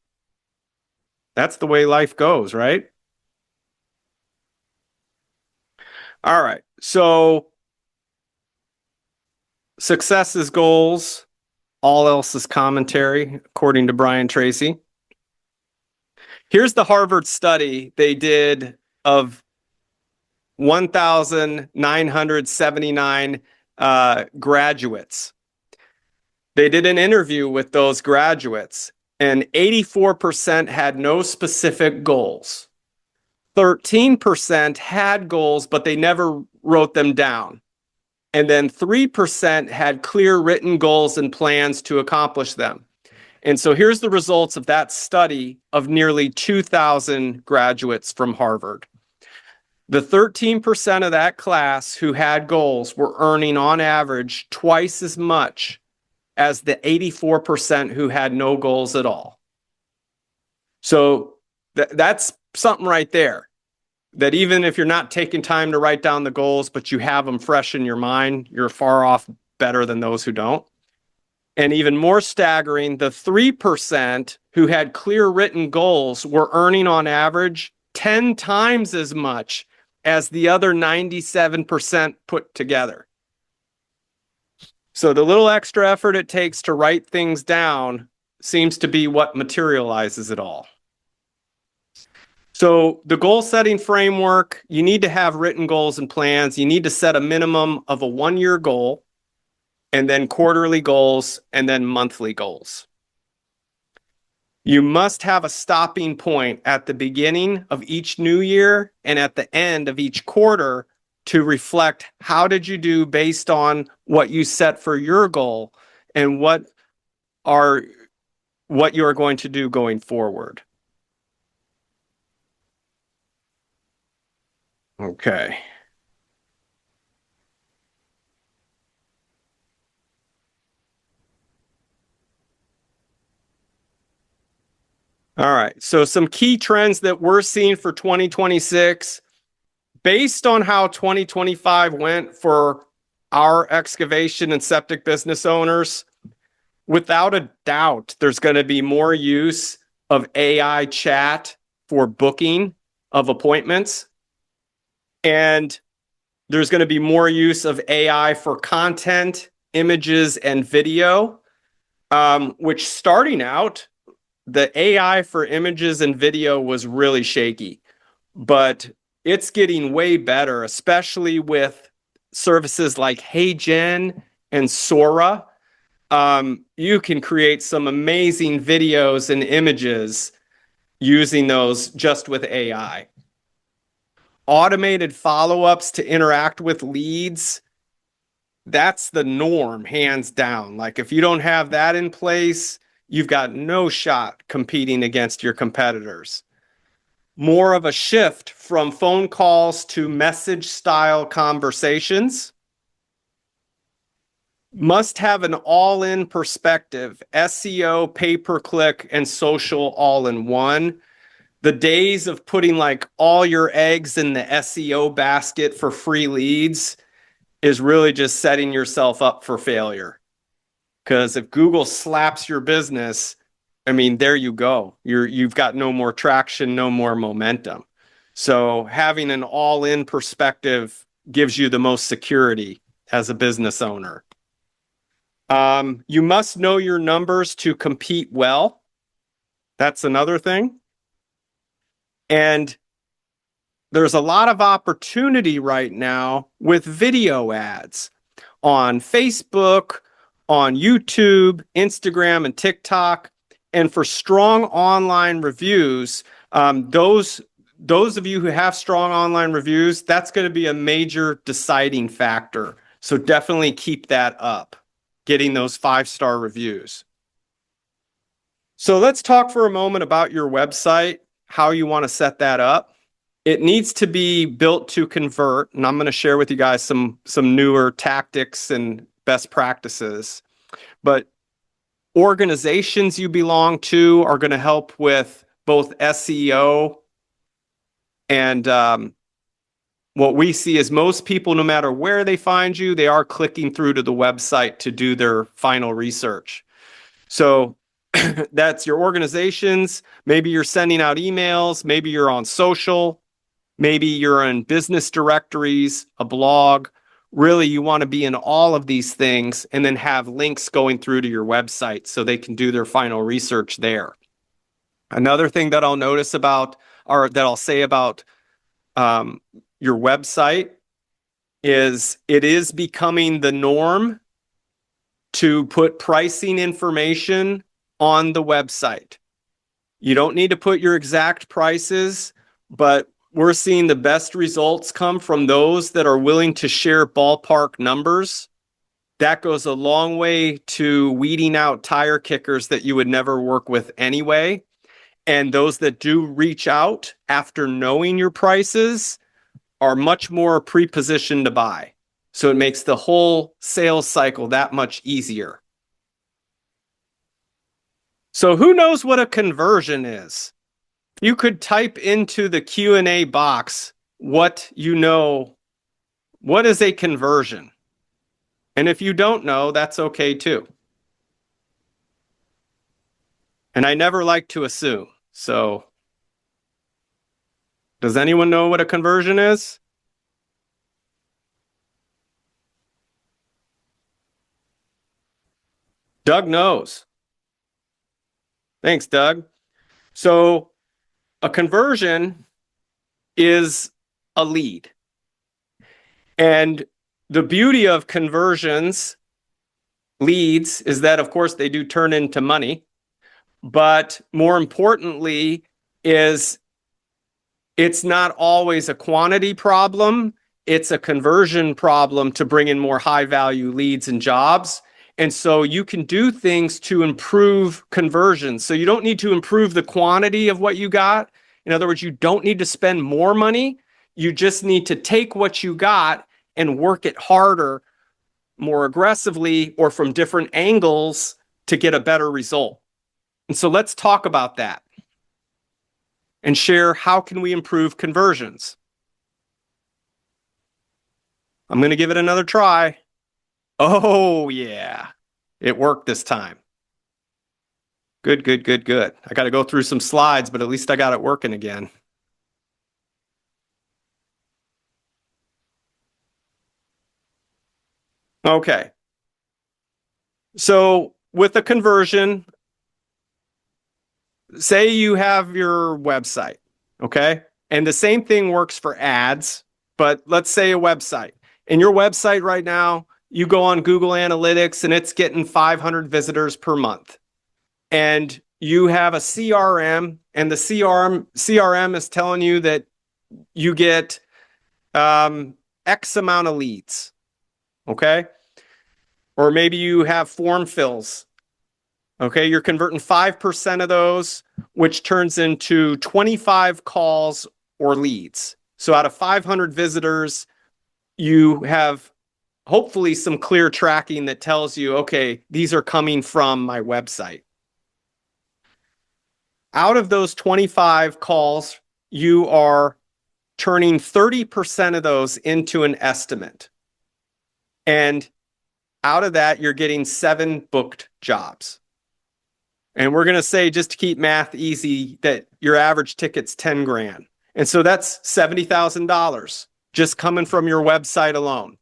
That's the way life goes, right? All right. So success is goals, all else is commentary, according to Brian Tracy. Here's the Harvard study they did of 1,979 graduates. They did an interview with those graduates, and 84% had no specific goals. 13% had goals, but they never wrote them down. And then 3% had clear written goals and plans to accomplish them. And so here's the results of that study of nearly 2,000 graduates from Harvard. The 13% of that class who had goals were earning on average twice as much as the 84% who had no goals at all. So that's something right there. That even if you're not taking time to write down the goals, but you have them fresh in your mind, you're far off better than those who don't. And even more staggering, the 3% who had clear written goals were earning on average 10 times as much as the other 97% put together. So the little extra effort it takes to write things down seems to be what materializes it all. So the goal setting framework, you need to have written goals and plans. You need to set a minimum of a 1-year goal, and then quarterly goals, and then monthly goals. You must have a stopping point at the beginning of each new year and at the end of each quarter to reflect how did you do based on what you set for your goal and what you are going to do going forward. Okay. All right. So some key trends that we're seeing for 2026, based on how 2025 went for our excavation and septic business owners, without a doubt, there's going to be more use of AI chat for booking of appointments. And there's going to be more use of AI for content, images, and video, which starting out, the AI for images and video was really shaky, but it's getting way better, especially with services like HeyGen and Sora. You can create some amazing videos and images using those just with AI. Automated follow-ups to interact with leads, that's the norm, hands down. Like if you don't have that in place, you've got no shot competing against your competitors. More of a shift from phone calls to message style conversations. Must have an all-in perspective, SEO, pay-per-click, and social all in one. The days of putting like all your eggs in the SEO basket for free leads is really just setting yourself up for failure. Because if Google slaps your business, I mean, there you go. You've got no more traction, no more momentum. So having an all-in perspective gives you the most security as a business owner. You must know your numbers to compete well. That's another thing. And there's a lot of opportunity right now with video ads on Facebook, on YouTube, Instagram, and TikTok. And for strong online reviews, those of you who have strong online reviews, that's going to be a major deciding factor. So definitely keep that up, getting those 5-star reviews. So let's talk for a moment about your website, how you want to set that up. It needs to be built to convert, and I'm going to share with you guys some newer tactics and best practices. But organizations you belong to are going to help with both SEO and what we see is most people, no matter where they find you, they are clicking through to the website to do their final research. So that's your organizations. Maybe you're sending out emails. Maybe you're on social. Maybe you're in business directories, a blog. Really, you want to be in all of these things and then have links going through to your website so they can do their final research there. Another thing that I'll notice about, or that I'll say about your website is it is becoming the norm to put pricing information on the website. You don't need to put your exact prices, but we're seeing the best results come from those that are willing to share ballpark numbers. That goes a long way to weeding out tire kickers that you would never work with anyway. And those that do reach out after knowing your prices are much more pre-positioned to buy. So it makes the whole sales cycle that much easier. So who knows what a conversion is? You could type into the Q&A box what you know. What is a conversion? And if you don't know, that's okay too. And I never like to assume. So does anyone know what a conversion is? Doug knows. Thanks, Doug. So a conversion is a lead. And the beauty of conversions, leads, is that, of course, they do turn into money. But more importantly is it's not always a quantity problem. It's a conversion problem to bring in more high value leads and jobs. And so you can do things to improve conversions. So you don't need to improve the quantity of what you got. In other words, you don't need to spend more money. You just need to take what you got and work it harder, more aggressively, or from different angles to get a better result. And so let's talk about that and share how can we improve conversions. I'm going to give it another try. Oh, yeah. It worked this time. Good, good, good, good. I got to go through some slides, but at least I got it working again. Okay. So with a conversion, say you have your website, okay? And the same thing works for ads, but let's say a website. And your website right now, you go on Google Analytics and it's getting 500 visitors per month. And you have a CRM, and the CRM is telling you that you get X amount of leads, okay? Or maybe you have form fills. Okay, you're converting 5% of those, which turns into 25 calls or leads. So out of 500 visitors, you have hopefully some clear tracking that tells you, okay, these are coming from my website. Out of those 25 calls, you are turning 30% of those into an estimate. And out of that, you're getting 7 booked jobs. And we're going to say, just to keep math easy, that your average ticket's 10 grand. And so that's $70,000 just coming from your website alone.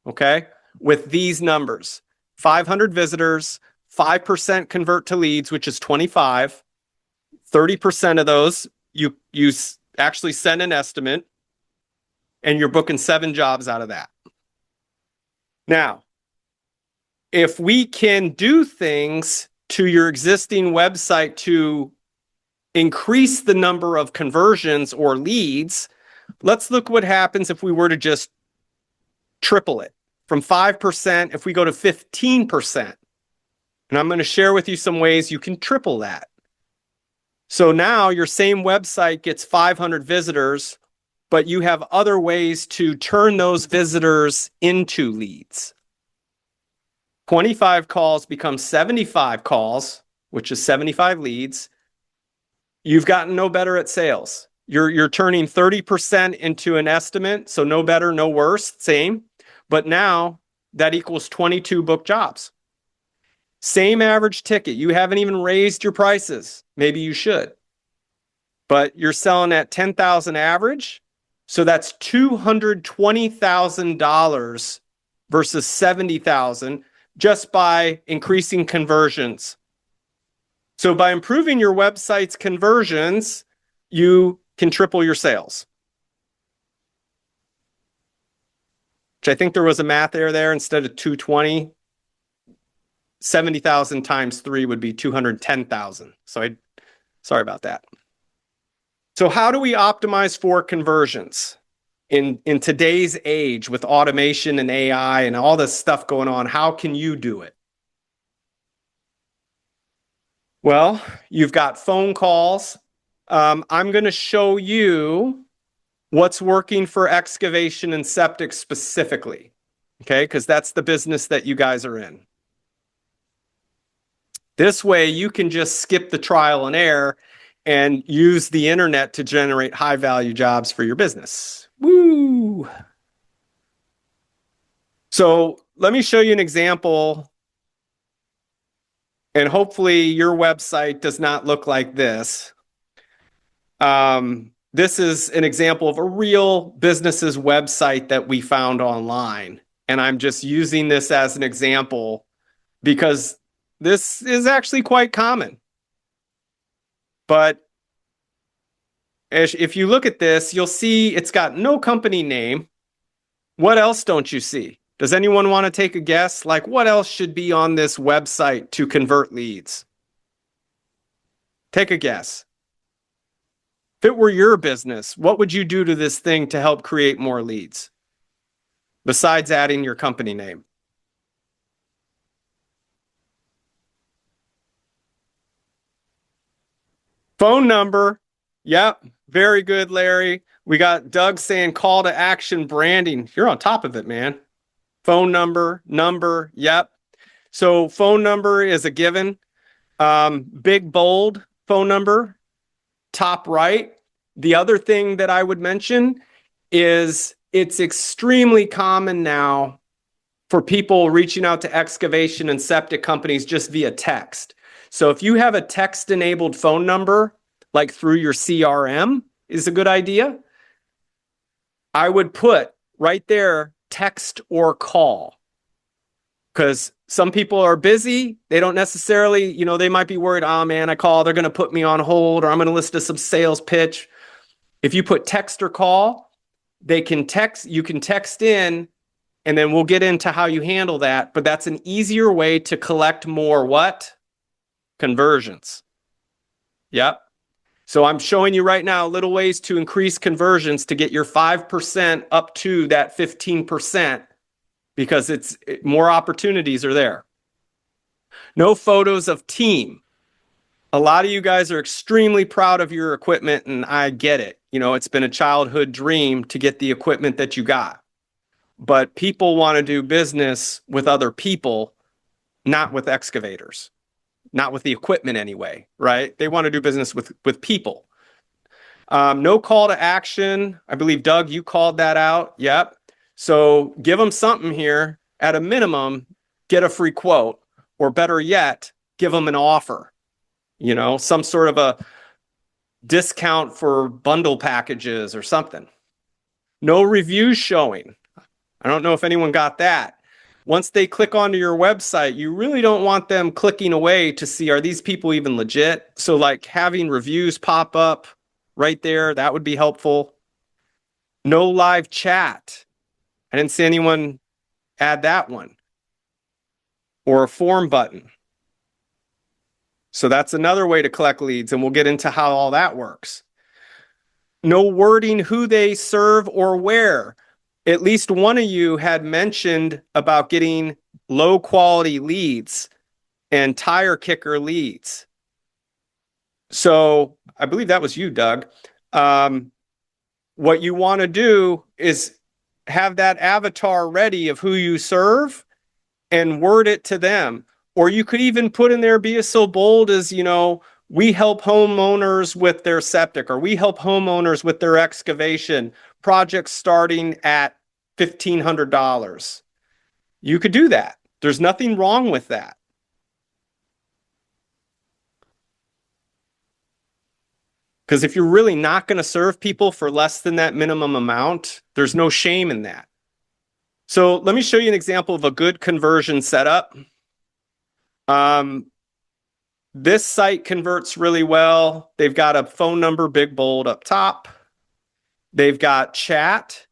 Okay? With these numbers, 500 visitors, 5% convert to leads, which is 25. 30% of those, you actually send an estimate, and you're booking 7 jobs out of that. Now, if we can do things to your existing website to increase the number of conversions or leads, let's look what happens if we were to just triple it. From 5%, if we go to 15%. And I'm going to share with you some ways you can triple that. So now your same website gets 500 visitors, but you have other ways to turn those visitors into leads. 25 calls become 75 calls, which is 75 leads. You've gotten no better at sales. You're turning 30% into an estimate, so no better, no worse, same. But now that equals 22 book jobs. Same average ticket. You haven't even raised your prices. Maybe you should. But you're selling at 10,000 average, so that's $220,000 versus 70,000 just by increasing conversions. So by improving your website's conversions, you can triple your sales. Which I think there was a math error there. Instead of 220, 70,000 times 3 would be 210,000. Sorry about that. So how do we optimize for conversions? In today's age with automation and AI and all this stuff going on, how can you do it? Well, you've got phone calls. I'm going to show you what's working for excavation and septic specifically, okay? Because that's the business that you guys are in. This way, you can just skip the trial and error and use the internet to generate high-value jobs for your business. Woo! So let me show you an example, and hopefully your website does not look like this. This is an example of a real business's website that we found online, and I'm just using this as an example because this is actually quite common. But if you look at this, you'll see it's got no company name. What else don't you see? Does anyone want to take a guess? Like, what else should be on this website to convert leads? Take a guess. If it were your business, what would you do to this thing to help create more leads? Besides adding your company name. Phone number. Yep. Very good, Larry. We got Doug saying call to action branding. You're on top of it, man. Phone number. Yep. So phone number is a given. Big, bold phone number. Top right. The other thing that I would mention is it's extremely common now for people reaching out to excavation and septic companies just via text. So if you have a text-enabled phone number, like through your CRM, is a good idea. I would put right there, text or call. Because some people are busy. They don't necessarily, they might be worried, oh man, I call, they're going to put me on hold, or I'm going to listen to some sales pitch. If you put text or call, you can text in, and then we'll get into how you handle that. But that's an easier way to collect more what? Conversions. Yep. So I'm showing you right now little ways to increase conversions to get your 5% up to that 15%, because more opportunities are there. No photos of team. A lot of you guys are extremely proud of your equipment, and I get it. It's been a childhood dream to get the equipment that you got. But people want to do business with other people, not with excavators. Not with the equipment anyway, right? They want to do business with people. No call to action. I believe, Doug, you called that out. Yep. So give them something here. At a minimum, get a free quote, or better yet, give them an offer. Some sort of a discount for bundle packages or something. No reviews showing. I don't know if anyone got that. Once they click onto your website, you really don't want them clicking away to see, are these people even legit? So like having reviews pop up right there, that would be helpful. No live chat. I didn't see anyone add that one. Or a form button. So that's another way to collect leads, and we'll get into how all that works. No wording who they serve or where. At least one of you had mentioned about getting low quality leads and tire kicker leads. So I believe that was you, Doug. What you want to do is have that avatar ready of who you serve and word it to them. Or you could even put in there, be as so bold as, we help homeowners with their septic, or we help homeowners with their excavation projects starting at $1,500. You could do that. There's nothing wrong with that. Because if you're really not going to serve people for less than that minimum amount, there's no shame in that. So let me show you an example of a good conversion setup. This site converts really well. They've got a phone number, big bold up top. They've got chat,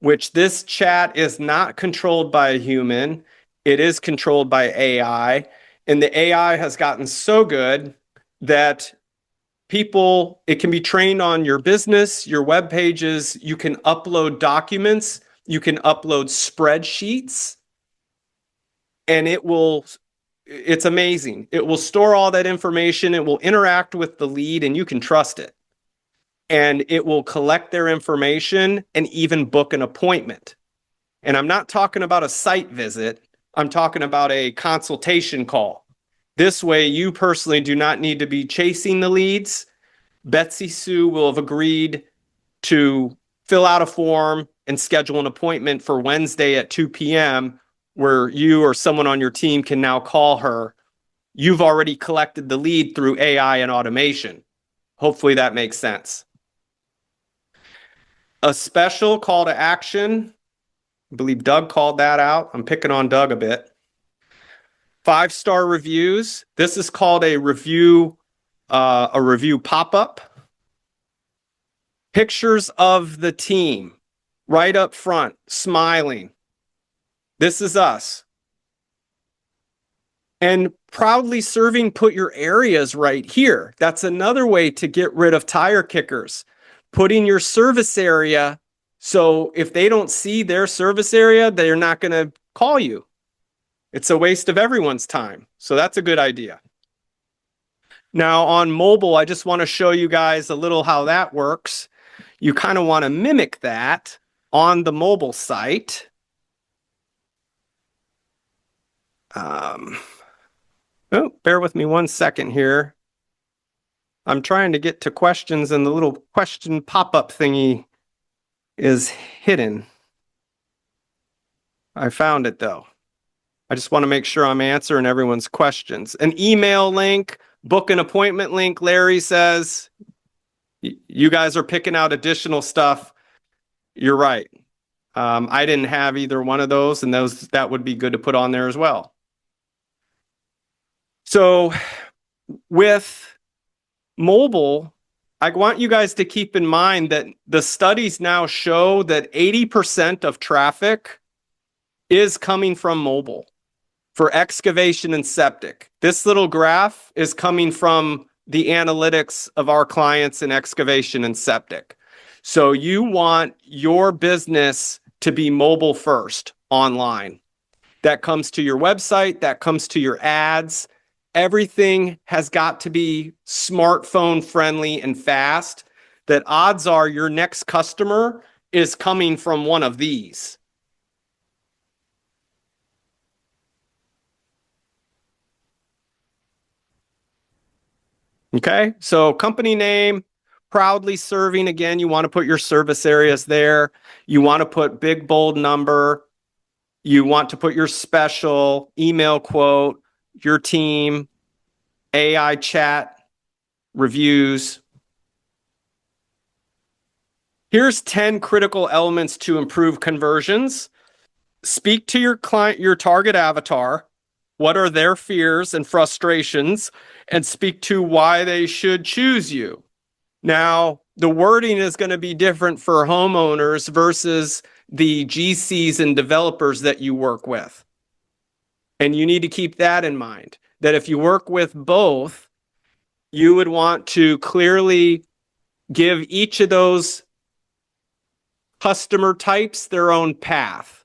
which this chat is not controlled by a human. It is controlled by AI. And the AI has gotten so good that it can be trained on your business, your web pages. You can upload documents. You can upload spreadsheets. And it's amazing. It will store all that information. It will interact with the lead, and you can trust it. And it will collect their information and even book an appointment. And I'm not talking about a site visit. I'm talking about a consultation call. This way, you personally do not need to be chasing the leads. Betsy Sue will have agreed to fill out a form and schedule an appointment for Wednesday at 2 p.m. where you or someone on your team can now call her. You've already collected the lead through AI and automation. Hopefully that makes sense. A special call to action. I believe Doug called that out. I'm picking on Doug a bit. 5-star reviews. This is called a review pop-up. Pictures of the team right up front, smiling. This is us. And proudly serving, put your areas right here. That's another way to get rid of tire kickers. Putting your service area, so if they don't see their service area, they're not going to call you. It's a waste of everyone's time. So that's a good idea. Now on mobile, I just want to show you guys a little how that works. You kind of want to mimic that on the mobile site. Bear with me one second here. I'm trying to get to questions and the little question pop-up thingy is hidden. I found it though. I just want to make sure I'm answering everyone's questions. An email link, book an appointment link, Larry says. You guys are picking out additional stuff. You're right. I didn't have either one of those, and that would be good to put on there as well. So with mobile, I want you guys to keep in mind that the studies now show that 80% of traffic is coming from mobile for excavation and septic. This little graph is coming from the analytics of our clients in excavation and septic. So you want your business to be mobile first online. That comes to your website, that comes to your ads. Everything has got to be smartphone friendly and fast. That odds are your next customer is coming from one of these. Okay, so company name, proudly serving. Again, you want to put your service areas there. You want to put big, bold number. You want to put your special, email quote, your team, AI chat, reviews. Here's 10 critical elements to improve conversions. Speak to your client, your target avatar. What are their fears and frustrations? And speak to why they should choose you. Now, the wording is going to be different for homeowners versus the GCs and developers that you work with. And you need to keep that in mind, that if you work with both, you would want to clearly give each of those customer types their own path.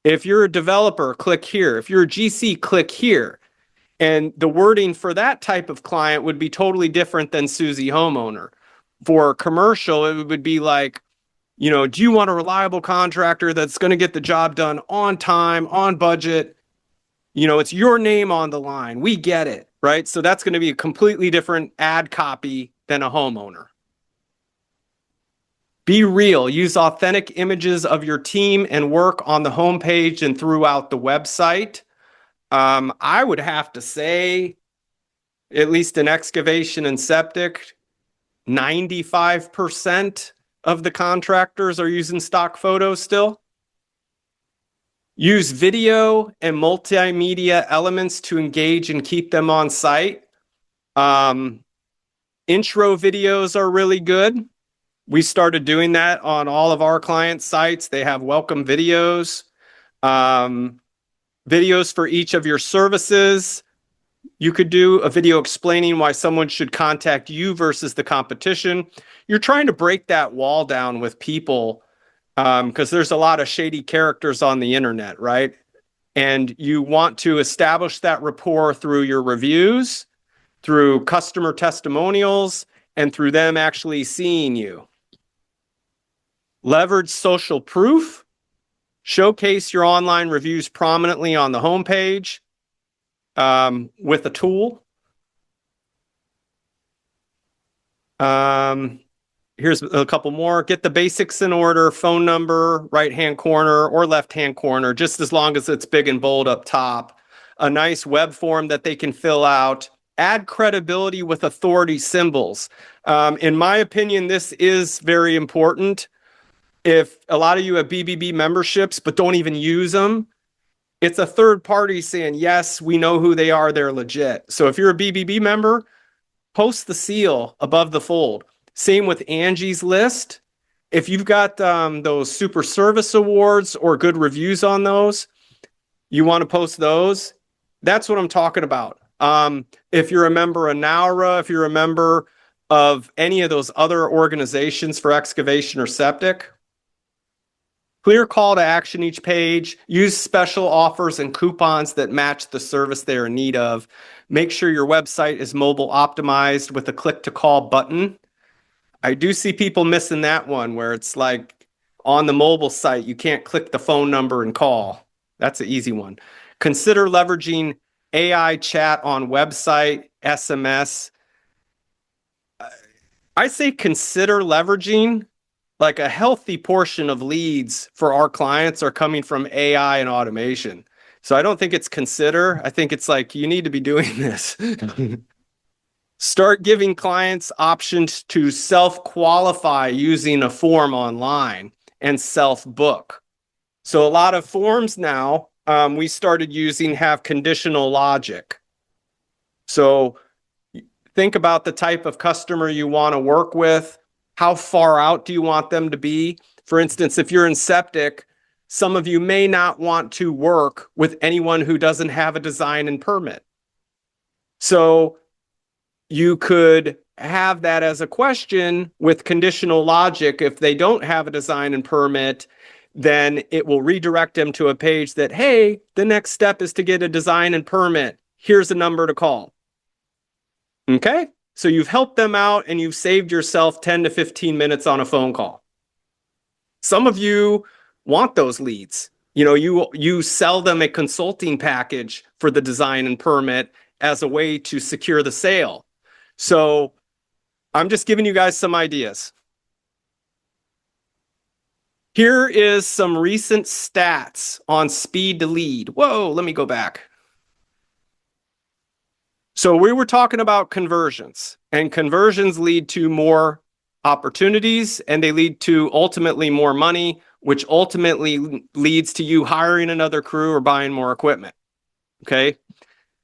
If you're a developer, click here. If you're a GC, click here. And the wording for that type of client would be totally different than Susie homeowner. For commercial, it would be like, do you want a reliable contractor that's going to get the job done on time, on budget? It's your name on the line. We get it, right? So that's going to be a completely different ad copy than a homeowner. Be real. Use authentic images of your team and work on the homepage and throughout the website. I would have to say, at least in excavation and septic, 95% of the contractors are using stock photos still. Use video and multimedia elements to engage and keep them on site. Intro videos are really good. We started doing that on all of our client sites. They have welcome videos, videos for each of your services. You could do a video explaining why someone should contact you versus the competition. You're trying to break that wall down with people because there's a lot of shady characters on the internet, right? And you want to establish that rapport through your reviews, through customer testimonials, and through them actually seeing you. Leverage social proof. Showcase your online reviews prominently on the homepage with a tool. Here's a couple more. Get the basics in order. Phone number, right-hand corner or left-hand corner, just as long as it's big and bold up top. A nice web form that they can fill out. Add credibility with authority symbols. In my opinion, this is very important. If a lot of you have BBB memberships but don't even use them, it's a third party saying, yes, we know who they are, they're legit. So if you're a BBB member, post the seal above the fold. Same with Angie's List. If you've got those super service awards or good reviews on those, you want to post those. That's what I'm talking about. If you're a member of NAURA, if you're a member of any of those other organizations for excavation or septic, clear call to action each page. Use special offers and coupons that match the service they're in need of. Make sure your website is mobile optimized with a click to call button. I do see people missing that one where it's like on the mobile site, you can't click the phone number and call. That's an easy one. Consider leveraging AI chat on website, SMS. I say consider leveraging. Like a healthy portion of leads for our clients are coming from AI and automation. So I don't think it's consider. I think it's like, you need to be doing this. Start giving clients options to self-qualify using a form online and self-book. So a lot of forms now we started using have conditional logic. So think about the type of customer you want to work with. How far out do you want them to be? For instance, if you're in septic, some of you may not want to work with anyone who doesn't have a design and permit. So you could have that as a question with conditional logic. If they don't have a design and permit, then it will redirect them to a page that, hey, the next step is to get a design and permit. Here's a number to call. Okay? So you've helped them out and you've saved yourself 10 to 15 minutes on a phone call. Some of you want those leads. You sell them a consulting package for the design and permit as a way to secure the sale. So I'm just giving you guys some ideas. Here is some recent stats on speed to lead. Whoa, let me go back. So we were talking about conversions, and conversions lead to more opportunities, and they lead to ultimately more money, which ultimately leads to you hiring another crew or buying more equipment. Okay.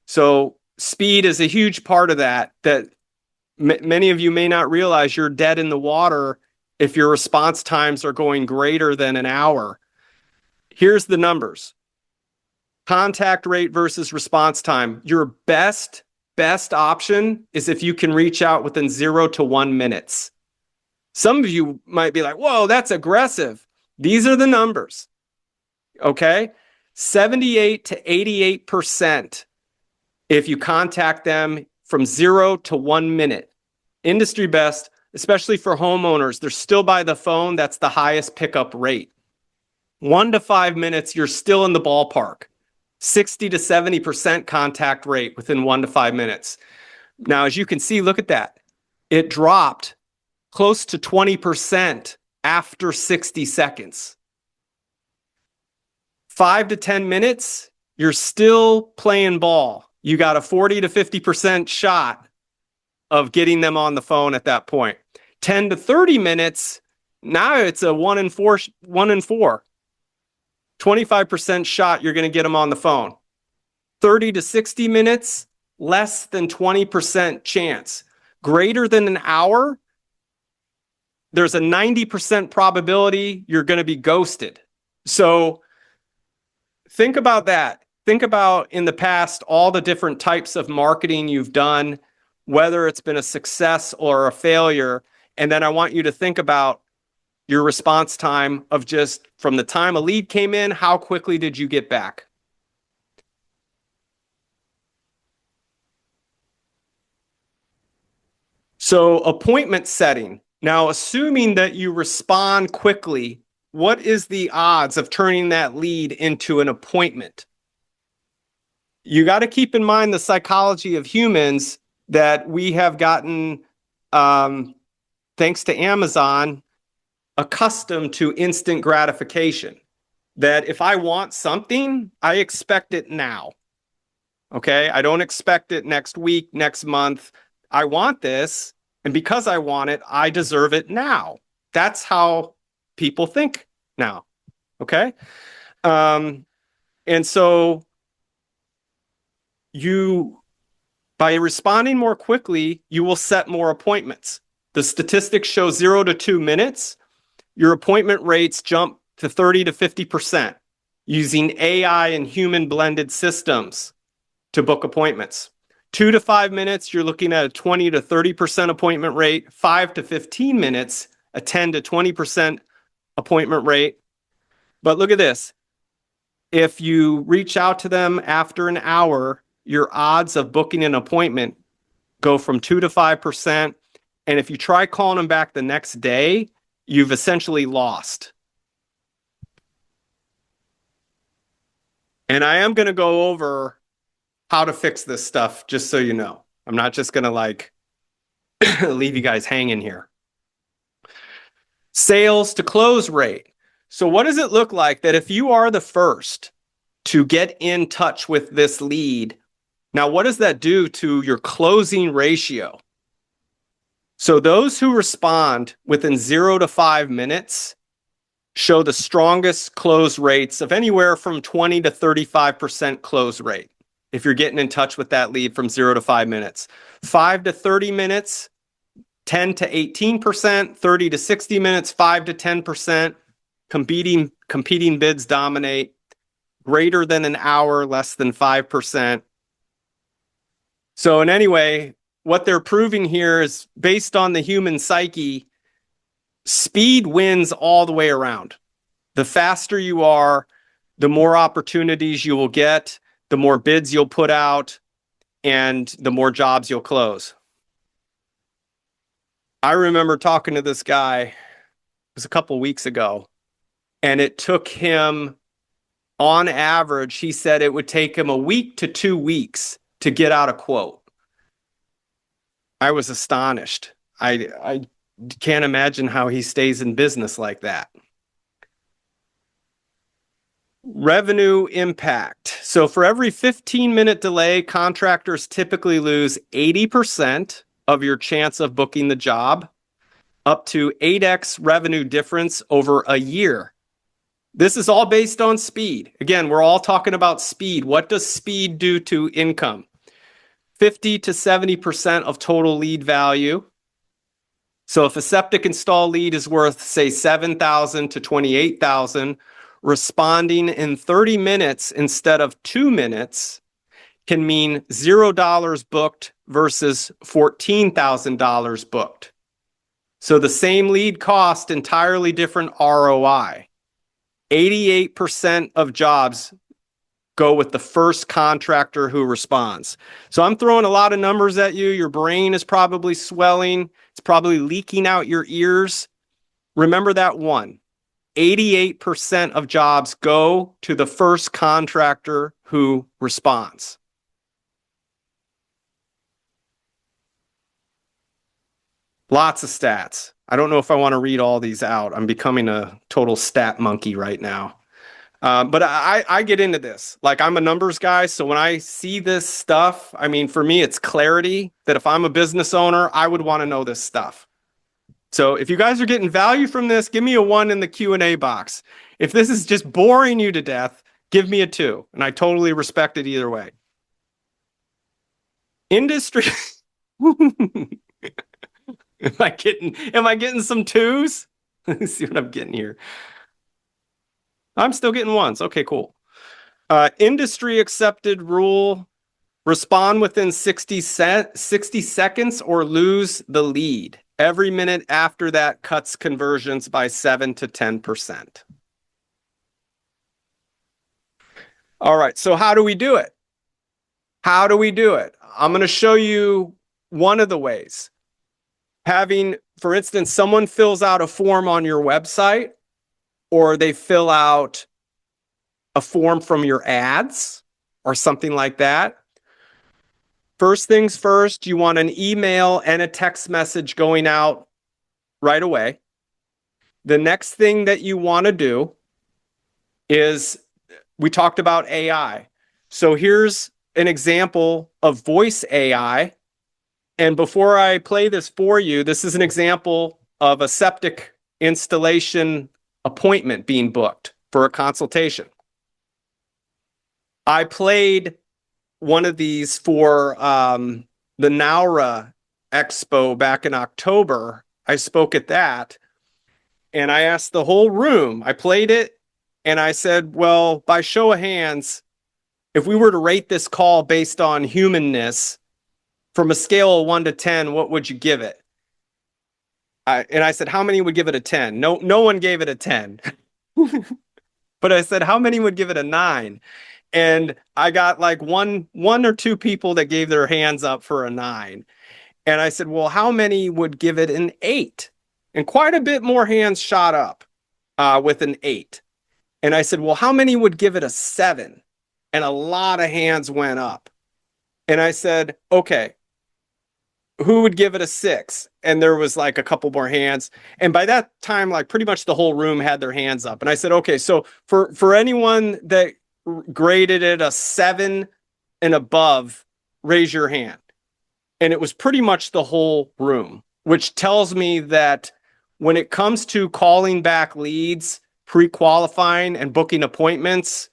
So speed is a huge part of that many of you may not realize. You're dead in the water if your response times are going greater than an hour. Here's the numbers. Contact rate versus response time. Your best option is if you can reach out within 0 to 1 minutes. Some of you might be like, whoa, that's aggressive. These are the numbers. Okay. 78 to 88% if you contact them from 0 to 1 minute. Industry best, especially for homeowners. They're still by the phone. That's the highest pickup rate. 1 to 5 minutes, you're still in the ballpark. 60 to 70% contact rate within 1 to 5 minutes. Now, as you can see, look at that. It dropped close to 20% after 60 seconds. 5 to 10 minutes, you're still playing ball. You got a 40 to 50% shot of getting them on the phone at that point. 10 to 30 minutes, now it's a 1 in 4. 25% shot you're going to get them on the phone. 30 to 60 minutes, less than 20% chance. Greater than an hour, there's a 90% probability you're going to be ghosted. So think about that. Think about in the past all the different types of marketing you've done, whether it's been a success or a failure. And then I want you to think about your response time of just from the time a lead came in, how quickly did you get back? So appointment setting. Now, assuming that you respond quickly, what is the odds of turning that lead into an appointment? You got to keep in mind the psychology of humans that we have gotten, thanks to Amazon, accustomed to instant gratification. That if I want something, I expect it now. Okay? I don't expect it next week, next month. I want this, and because I want it, I deserve it now. That's how people think now. Okay? And so by responding more quickly, you will set more appointments. The statistics show 0 to 2 minutes. Your appointment rates jump to 30 to 50% using AI and human blended systems to book appointments. 2 to 5 minutes, you're looking at a 20 to 30% appointment rate. 5 to 15 minutes, a 10 to 20% appointment rate. But look at this. If you reach out to them after an hour, your odds of booking an appointment go from 2 to 5%. And if you try calling them back the next day, you've essentially lost. And I am going to go over how to fix this stuff, just so you know. I'm not just going to leave you guys hanging here. Sales to close rate. So what does it look like that if you are the first to get in touch with this lead, now what does that do to your closing ratio? So those who respond within 0 to 5 minutes show the strongest close rates of anywhere from 20 to 35% close rate. If you're getting in touch with that lead from 0 to 5 minutes, 5 to 30 minutes, 10 to 18%, 30 to 60 minutes, 5 to 10%, competing bids dominate, greater than an hour, less than 5%. So in any way, what they're proving here is based on the human psyche, speed wins all the way around. The faster you are, the more opportunities you will get, the more bids you'll put out, and the more jobs you'll close. I remember talking to this guy, it was a couple weeks ago, and it took him, on average, he said it would take him a week to 2 weeks to get out a quote. I was astonished. I can't imagine how he stays in business like that. Revenue impact. So for every 15-minute delay, contractors typically lose 80% of your chance of booking the job, up to 8x revenue difference over a year. This is all based on speed. Again, we're all talking about speed. What does speed do to income? 50 to 70% of total lead value. So if a septic install lead is worth, say, $7,000 to $28,000, responding in 30 minutes instead of 2 minutes can mean $0 booked versus $14,000 booked. So the same lead cost, entirely different ROI. 88% of jobs go with the first contractor who responds. So I'm throwing a lot of numbers at you. Your brain is probably swelling. It's probably leaking out your ears. Remember that one. 88% of jobs go to the first contractor who responds. Lots of stats. I don't know if I want to read all these out. I'm becoming a total stat monkey right now. But I get into this. Like, I'm a numbers guy, so when I see this stuff, I mean, for me, it's clarity that if I'm a business owner, I would want to know this stuff. So if you guys are getting value from this, give me a 1 in the Q&A box. If this is just boring you to death, give me a 2, and I totally respect it either way. Industry. Am I getting some 2s? Let me see what I'm getting here. I'm still getting 1s. Okay, cool. Industry accepted rule: respond within 60 seconds or lose the lead. Every minute after that cuts conversions by 7 to 10%. All right, so how do we do it? How do we do it? I'm going to show you one of the ways. Having, for instance, someone fills out a form on your website, or they fill out a form from your ads or something like that. First things first, you want an email and a text message going out right away. The next thing that you want to do is, we talked about AI. So here's an example of voice AI. And before I play this for you, this is an example of a septic installation appointment being booked for a consultation. I played one of these for the Naura Expo back in October. I spoke at that, and I asked the whole room. I played it, and I said, well, by show of hands, if we were to rate this call based on humanness, from a scale of 1 to 10, what would you give it? And I said, how many would give it a 10? No one gave it a 10. But I said, how many would give it a 9? And I got like one or two people that gave their hands up for a 9. And I said, well, how many would give it an 8? And quite a bit more hands shot up with an 8. And I said, well, how many would give it a 7? And a lot of hands went up. And I said, okay, who would give it a 6? And there was like a couple more hands. And by that time, like pretty much the whole room had their hands up. And I said, okay, so for anyone that graded it a 7 and above, raise your hand. And it was pretty much the whole room, which tells me that when it comes to calling back leads, pre-qualifying and booking appointments,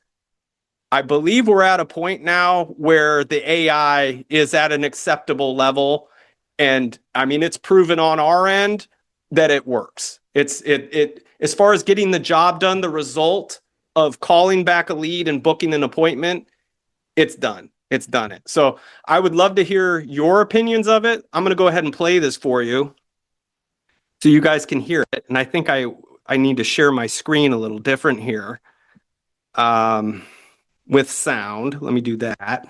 I believe we're at a point now where the AI is at an acceptable level. And I mean, it's proven on our end that it works. It as far as getting the job done, the result of calling back a lead and booking an appointment, it's done. It's done it. So I would love to hear your opinions of it. I'm going to go ahead and play this for you so you guys can hear it. And I think I need to share my screen a little different here with sound. Let me do that.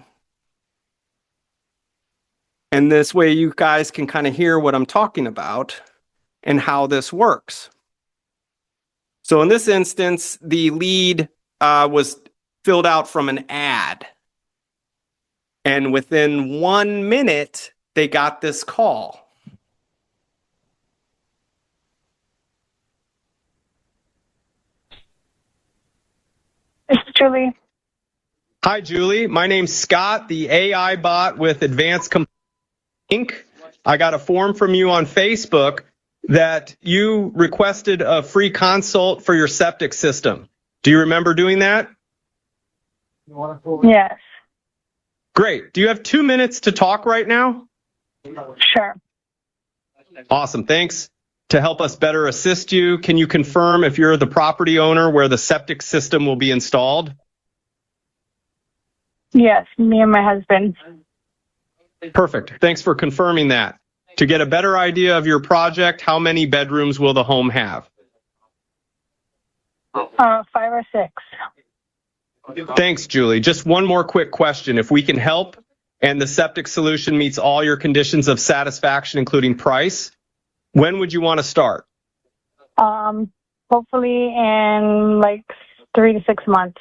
And this way you guys can kind of hear what I'm talking about and how this works. So in this instance, the lead was filled out from an ad. And within 1 minute, they got this call. It's Julie. Hi, Julie. My name's Scott, the AI bot with Advanced Inc. I got a form from you on Facebook that you requested a free consult for your septic system. Do you remember doing that? Yes. Great. Do you have 2 minutes to talk right now? Sure. Awesome. Thanks. To help us better assist you, can you confirm if you're the property owner where the septic system will be installed? Yes, me and my husband. Perfect. Thanks for confirming that. To get a better idea of your project, how many bedrooms will the home have? 5 or 6. Thanks, Julie. Just one more quick question. If we can help and the septic solution meets all your conditions of satisfaction, including price, when would you want to start? Well, hopefully in like 3 to 6 months.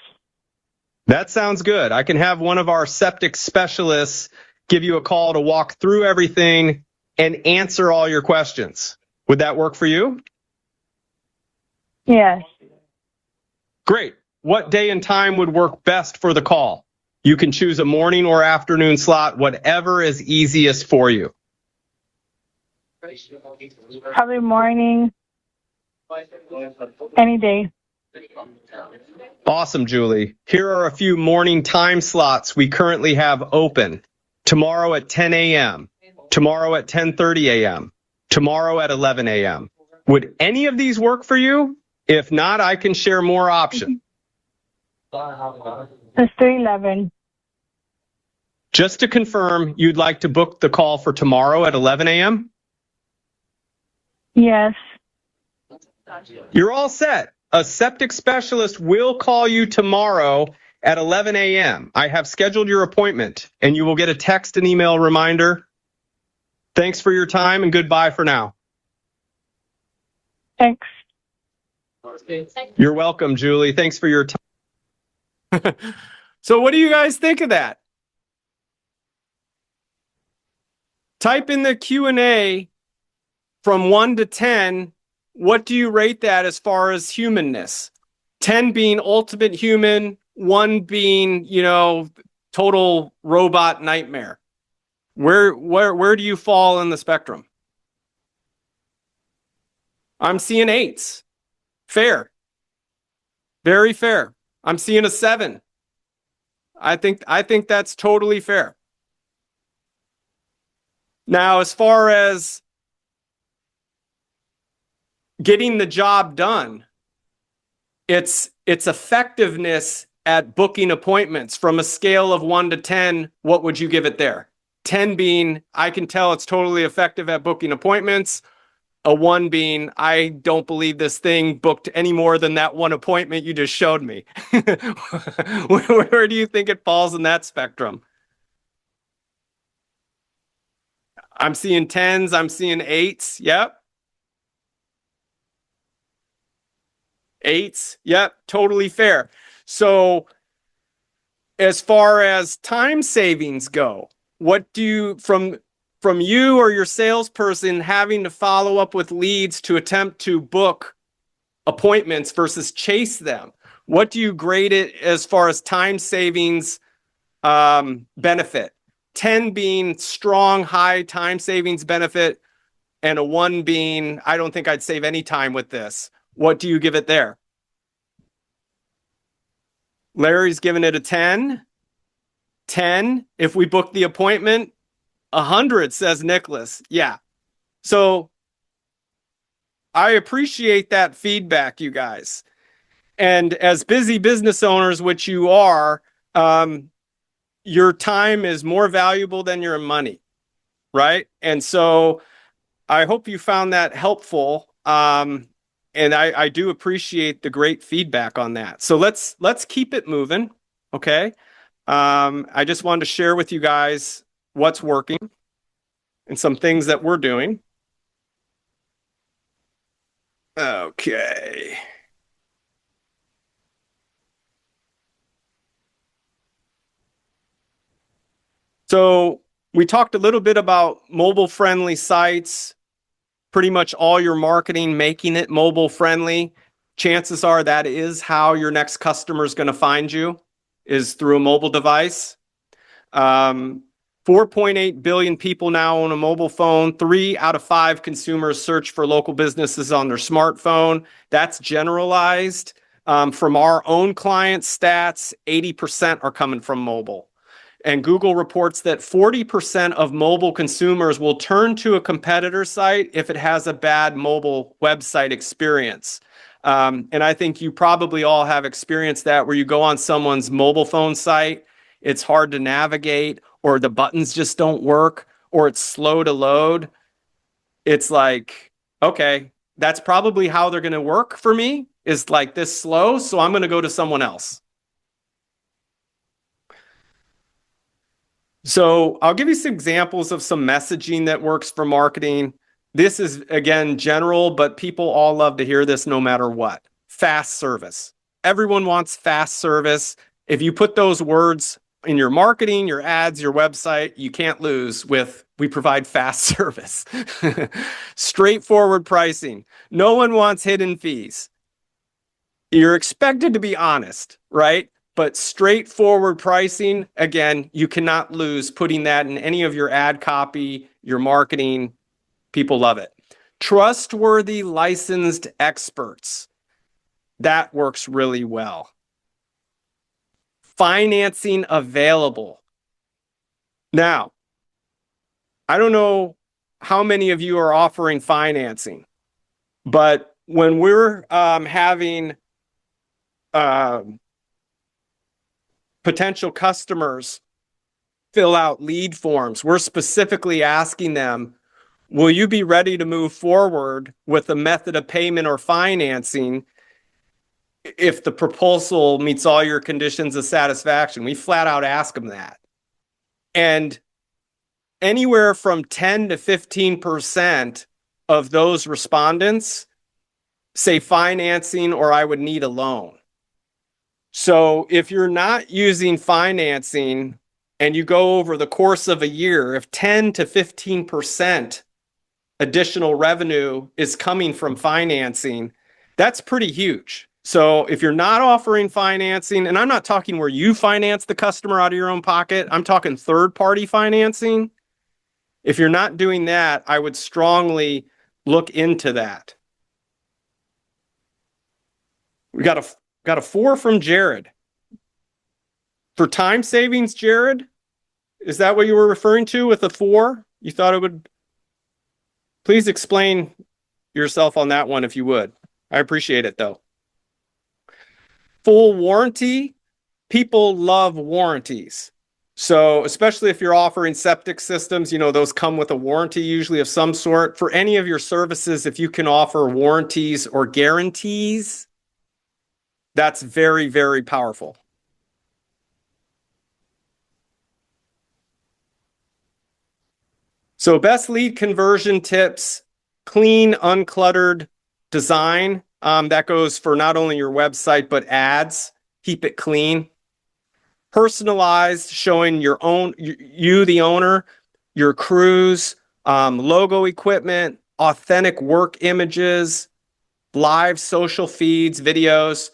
That sounds good. I can have one of our septic specialists give you a call to walk through everything and answer all your questions. Would that work for you? Yes. Great. What day and time would work best for the call? You can choose a morning or afternoon slot, whatever is easiest for you. Probably morning. Any day. Awesome, Julie. Here are a few morning time slots we currently have open. Tomorrow at 10 a.m., tomorrow at 10:30 a.m., tomorrow at 11 a.m. Would any of these work for you? If not, I can share more options. It's 3:11. Just to confirm, you'd like to book the call for tomorrow at 11 a.m.? Yes. You're all set. A septic specialist will call you tomorrow at 11 a.m. I have scheduled your appointment, and you will get a text and email reminder. Thanks for your time, and goodbye for now. Thanks. You're welcome, Julie. Thanks for your time. So what do you guys think of that? Type in the Q&A from 1 to 10. What do you rate that as far as humanness? 10 being ultimate human, 1 being, total robot nightmare. Where do you fall in the spectrum? I'm seeing 8s. Fair. Very fair. I'm seeing a 7. I think that's totally fair. Now, as far as getting the job done, its effectiveness at booking appointments from a scale of 1 to 10, what would you give it there? 10 being, I can tell it's totally effective at booking appointments. A 1 being, I don't believe this thing booked any more than that one appointment you just showed me. Where do you think it falls in that spectrum? I'm seeing 10s. I'm seeing 8s. Yep. 8s. Yep. Totally fair. So as far as time savings go, what do you, from you or your salesperson having to follow up with leads to attempt to book appointments versus chase them, what do you grade it as far as time savings benefit? 10 being strong, high time savings benefit, and a 1 being, I don't think I'd save any time with this. What do you give it there? Larry's giving it a 10. 10. If we book the appointment, 100, says Nicholas. Yeah. So I appreciate that feedback, you guys. And as busy business owners, which you are, your time is more valuable than your money, right? And so I hope you found that helpful. And I do appreciate the great feedback on that. So let's keep it moving, okay? I just wanted to share with you guys what's working and some things that we're doing. Okay. So we talked a little bit about mobile-friendly sites, pretty much all your marketing, making it mobile-friendly. Chances are that is how your next customer is going to find you, is through a mobile device. 4.8 billion people now own a mobile phone. 3 out of 5 consumers search for local businesses on their smartphone. That's generalized. From our own client stats, 80% are coming from mobile. And Google reports that 40% of mobile consumers will turn to a competitor site if it has a bad mobile website experience. And I think you probably all have experienced that, where you go on someone's mobile phone site, it's hard to navigate, or the buttons just don't work, or it's slow to load. It's like, okay, that's probably how they're going to work for me, is like this slow, so I'm going to go to someone else. So I'll give you some examples of some messaging that works for marketing. This is, again, general, but people all love to hear this no matter what. Fast service. Everyone wants fast service. If you put those words in your marketing, your ads, your website, you can't lose with we provide fast service. Straightforward pricing. No one wants hidden fees. You're expected to be honest, right? But straightforward pricing, again, you cannot lose putting that in any of your ad copy, your marketing. People love it. Trustworthy licensed experts. That works really well. Financing available. Now, I don't know how many of you are offering financing, but when we're having potential customers fill out lead forms, we're specifically asking them, will you be ready to move forward with a method of payment or financing if the proposal meets all your conditions of satisfaction? We flat out ask them that. And anywhere from 10 to 15% of those respondents say financing or I would need a loan. So if you're not using financing and you go over the course of a year, if 10 to 15% additional revenue is coming from financing, that's pretty huge. So if you're not offering financing, and I'm not talking where you finance the customer out of your own pocket, I'm talking third-party financing. If you're not doing that, I would strongly look into that. We got a 4 from Jared. For time savings, Jared, is that what you were referring to with a 4? You thought it would? Please explain yourself on that one if you would. I appreciate it though. Full warranty. People love warranties. So especially if you're offering septic systems, those come with a warranty usually of some sort. For any of your services, if you can offer warranties or guarantees, that's very, very powerful. So best lead conversion tips, clean, uncluttered design. That goes for not only your website, but ads. Keep it clean. Personalized, showing your own, you, the owner, your crews, logo equipment, authentic work images, live social feeds, videos.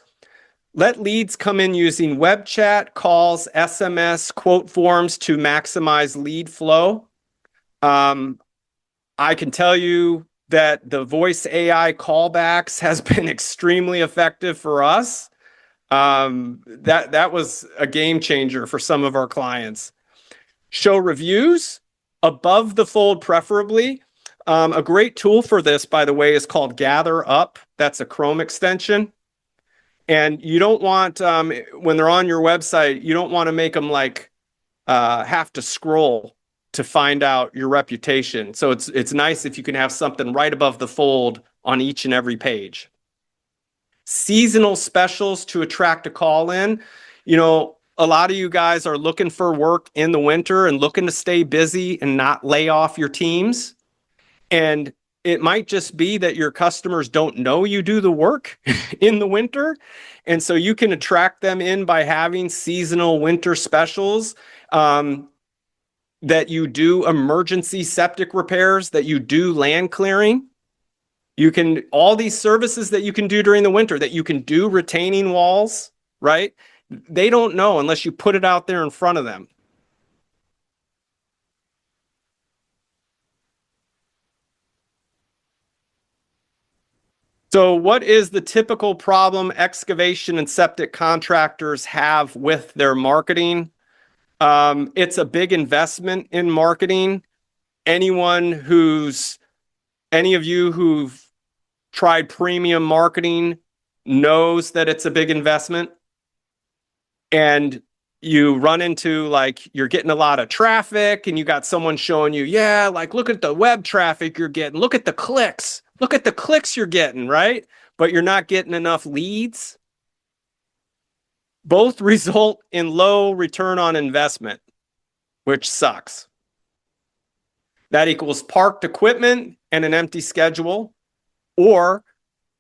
Let leads come in using web chat, calls, SMS, quote forms to maximize lead flow. I can tell you that the voice AI callbacks has been extremely effective for us. That was a game changer for some of our clients. Show reviews above the fold, preferably. A great tool for this, by the way, is called Gather Up. That's a Chrome extension. And you don't want, when they're on your website, you don't want to make them have to scroll to find out your reputation. So it's nice if you can have something right above the fold on each and every page. Seasonal specials to attract a call in. A lot of you guys are looking for work in the winter and looking to stay busy and not lay off your teams. And it might just be that your customers don't know you do the work in the winter. And so you can attract them in by having seasonal winter specials, that you do emergency septic repairs, that you do land clearing. All these services that you can do during the winter, that you can do retaining walls, right? They don't know unless you put it out there in front of them. So what is the typical problem excavation and septic contractors have with their marketing? It's a big investment in marketing. Any of you who've tried premium marketing knows that it's a big investment. And you run into you're getting a lot of traffic and you got someone showing you, look at the web traffic you're getting. Look at the clicks. Look at the clicks you're getting, right? But you're not getting enough leads. Both result in low return on investment, which sucks. That equals parked equipment and an empty schedule. Or,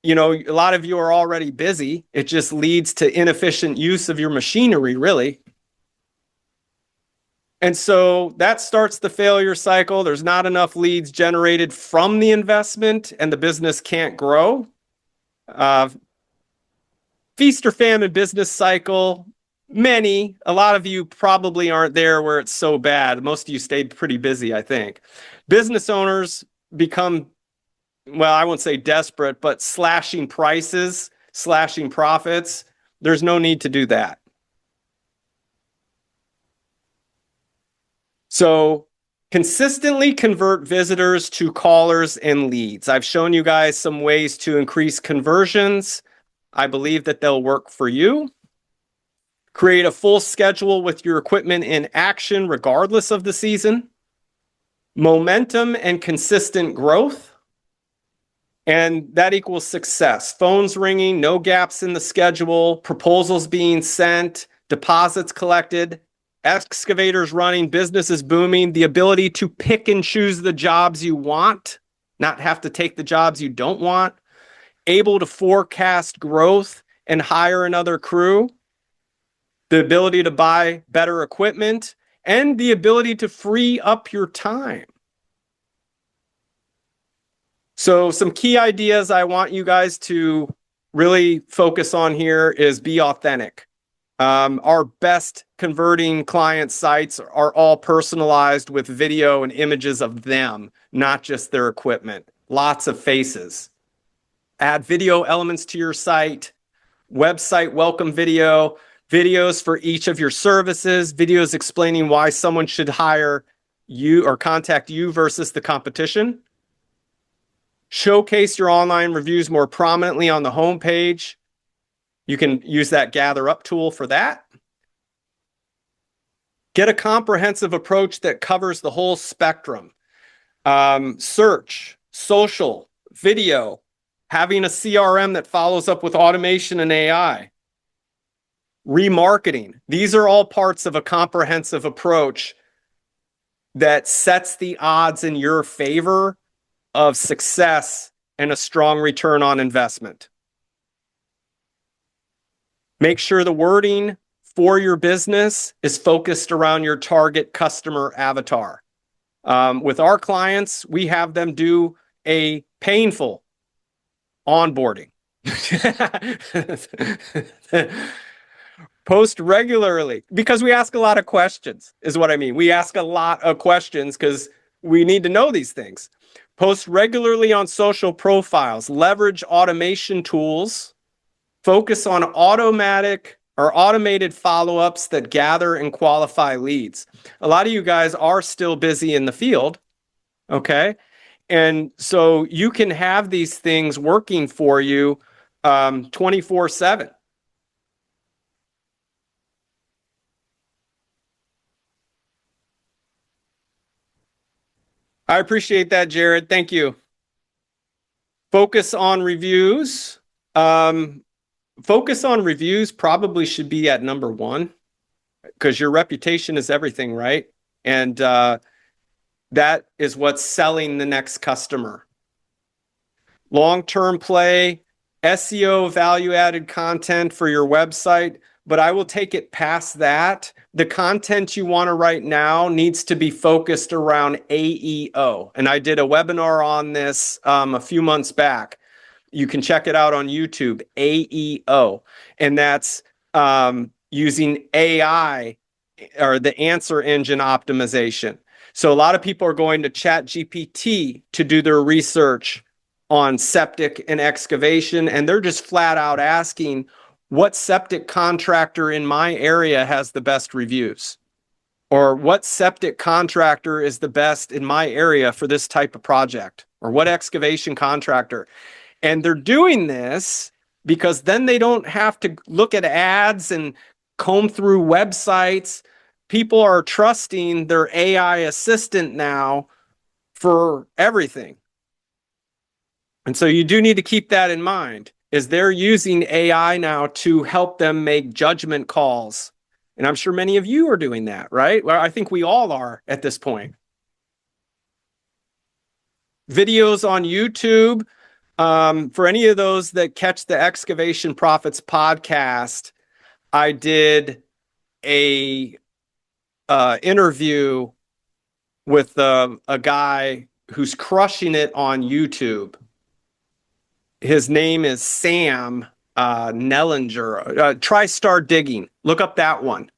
a lot of you are already busy. It just leads to inefficient use of your machinery, really. And so that starts the failure cycle. There's not enough leads generated from the investment, and the business can't grow. Feast or famine business cycle. A lot of you probably aren't there where it's so bad. Most of you stayed pretty busy, I think. Business owners become, well, I won't say desperate, but slashing prices, slashing profits. There's no need to do that. So consistently convert visitors to callers and leads. I've shown you guys some ways to increase conversions. I believe that they'll work for you. Create a full schedule with your equipment in action regardless of the season. Momentum and consistent growth. And that equals success. Phones ringing, no gaps in the schedule, proposals being sent, deposits collected, excavators running, business is booming, the ability to pick and choose the jobs you want, not have to take the jobs you don't want, able to forecast growth and hire another crew, the ability to buy better equipment, and the ability to free up your time. So some key ideas I want you guys to really focus on here is be authentic. Our best converting client sites are all personalized with video and images of them, not just their equipment. Lots of faces. Add video elements to your site, website welcome video, videos for each of your services, videos explaining why someone should hire you or contact you versus the competition. Showcase your online reviews more prominently on the homepage. You can use that gather up tool for that. Get a comprehensive approach that covers the whole spectrum. Search, social, video, having a CRM that follows up with automation and AI. Remarketing. These are all parts of a comprehensive approach that sets the odds in your favor of success and a strong return on investment. Make sure the wording for your business is focused around your target customer avatar. With our clients, we have them do a painful onboarding. Post regularly because we ask a lot of questions, is what I mean. We ask a lot of questions because we need to know these things. Post regularly on social profiles, leverage automation tools, focus on automatic or automated follow-ups that gather and qualify leads. A lot of you guys are still busy in the field, okay? And so you can have these things working for you 24/7. I appreciate that, Jared. Thank you. Focus on reviews. Focus on reviews probably should be at number one because your reputation is everything, right? And that is what's selling the next customer. Long-term play, SEO value-added content for your website, but I will take it past that. The content you want to write now needs to be focused around AEO. And I did a webinar on this a few months back. You can check it out on YouTube, AEO. And that's using AI or the answer engine optimization. So a lot of people are going to ChatGPT to do their research on septic and excavation, and they're just flat out asking, what septic contractor in my area has the best reviews? Or what septic contractor is the best in my area for this type of project? Or what excavation contractor? And they're doing this because then they don't have to look at ads and comb through websites. People are trusting their AI assistant now for everything. And so you do need to keep that in mind, is they're using AI now to help them make judgment calls. And I'm sure many of you are doing that, right? Well, I think we all are at this point. videos on YouTube. For any of those that catch the Excavation Profits podcast, I did a interview with a guy who's crushing it on YouTube. His name is Sam Nellinger. Try Star Digging. Look up that one.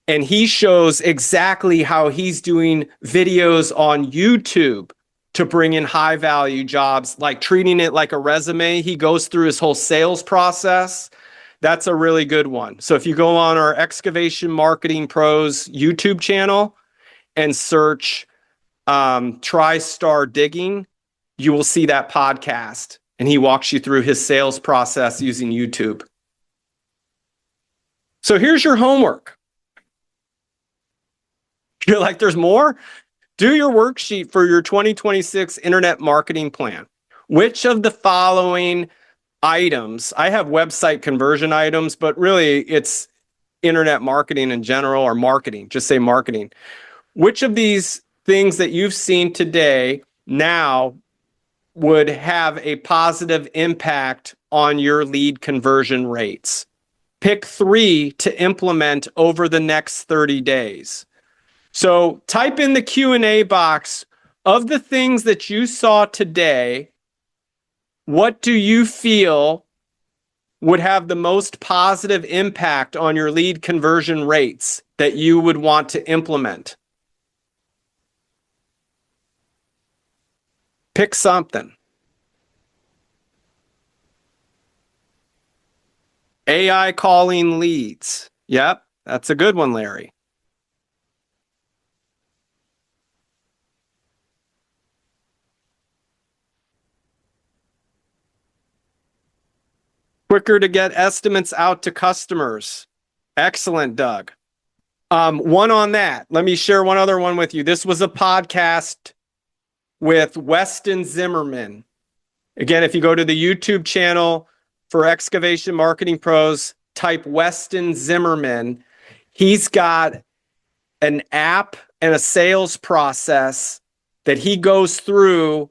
And he shows exactly how he's doing videos on YouTube to bring in high value jobs, like treating it like a resume. He goes through his whole sales process. That's a really good one. So if you go on our Excavation Marketing Pros YouTube channel and search Try Star Digging, you will see that podcast. And he walks you through his sales process using YouTube. So here's your homework. You're like, there's more? Do your worksheet for your 2026 internet marketing plan. Which of the following items, I have website conversion items, but really it's internet marketing in general, or marketing, just say marketing. Which of these things that you've seen today now would have a positive impact on your lead conversion rates? Pick 3 to implement over the next 30 days. So type in the Q&A box, of the things that you saw today, what do you feel would have the most positive impact on your lead conversion rates that you would want to implement? Pick something. AI calling leads. Yep, that's a good one, Larry. Quicker to get estimates out to customers. Excellent, Doug. One on that. Let me share one other one with you. This was a podcast with Weston Zimmerman. Again, if you go to the YouTube channel for Excavation Marketing Pros, type Weston Zimmerman. He's got an app and a sales process that he goes through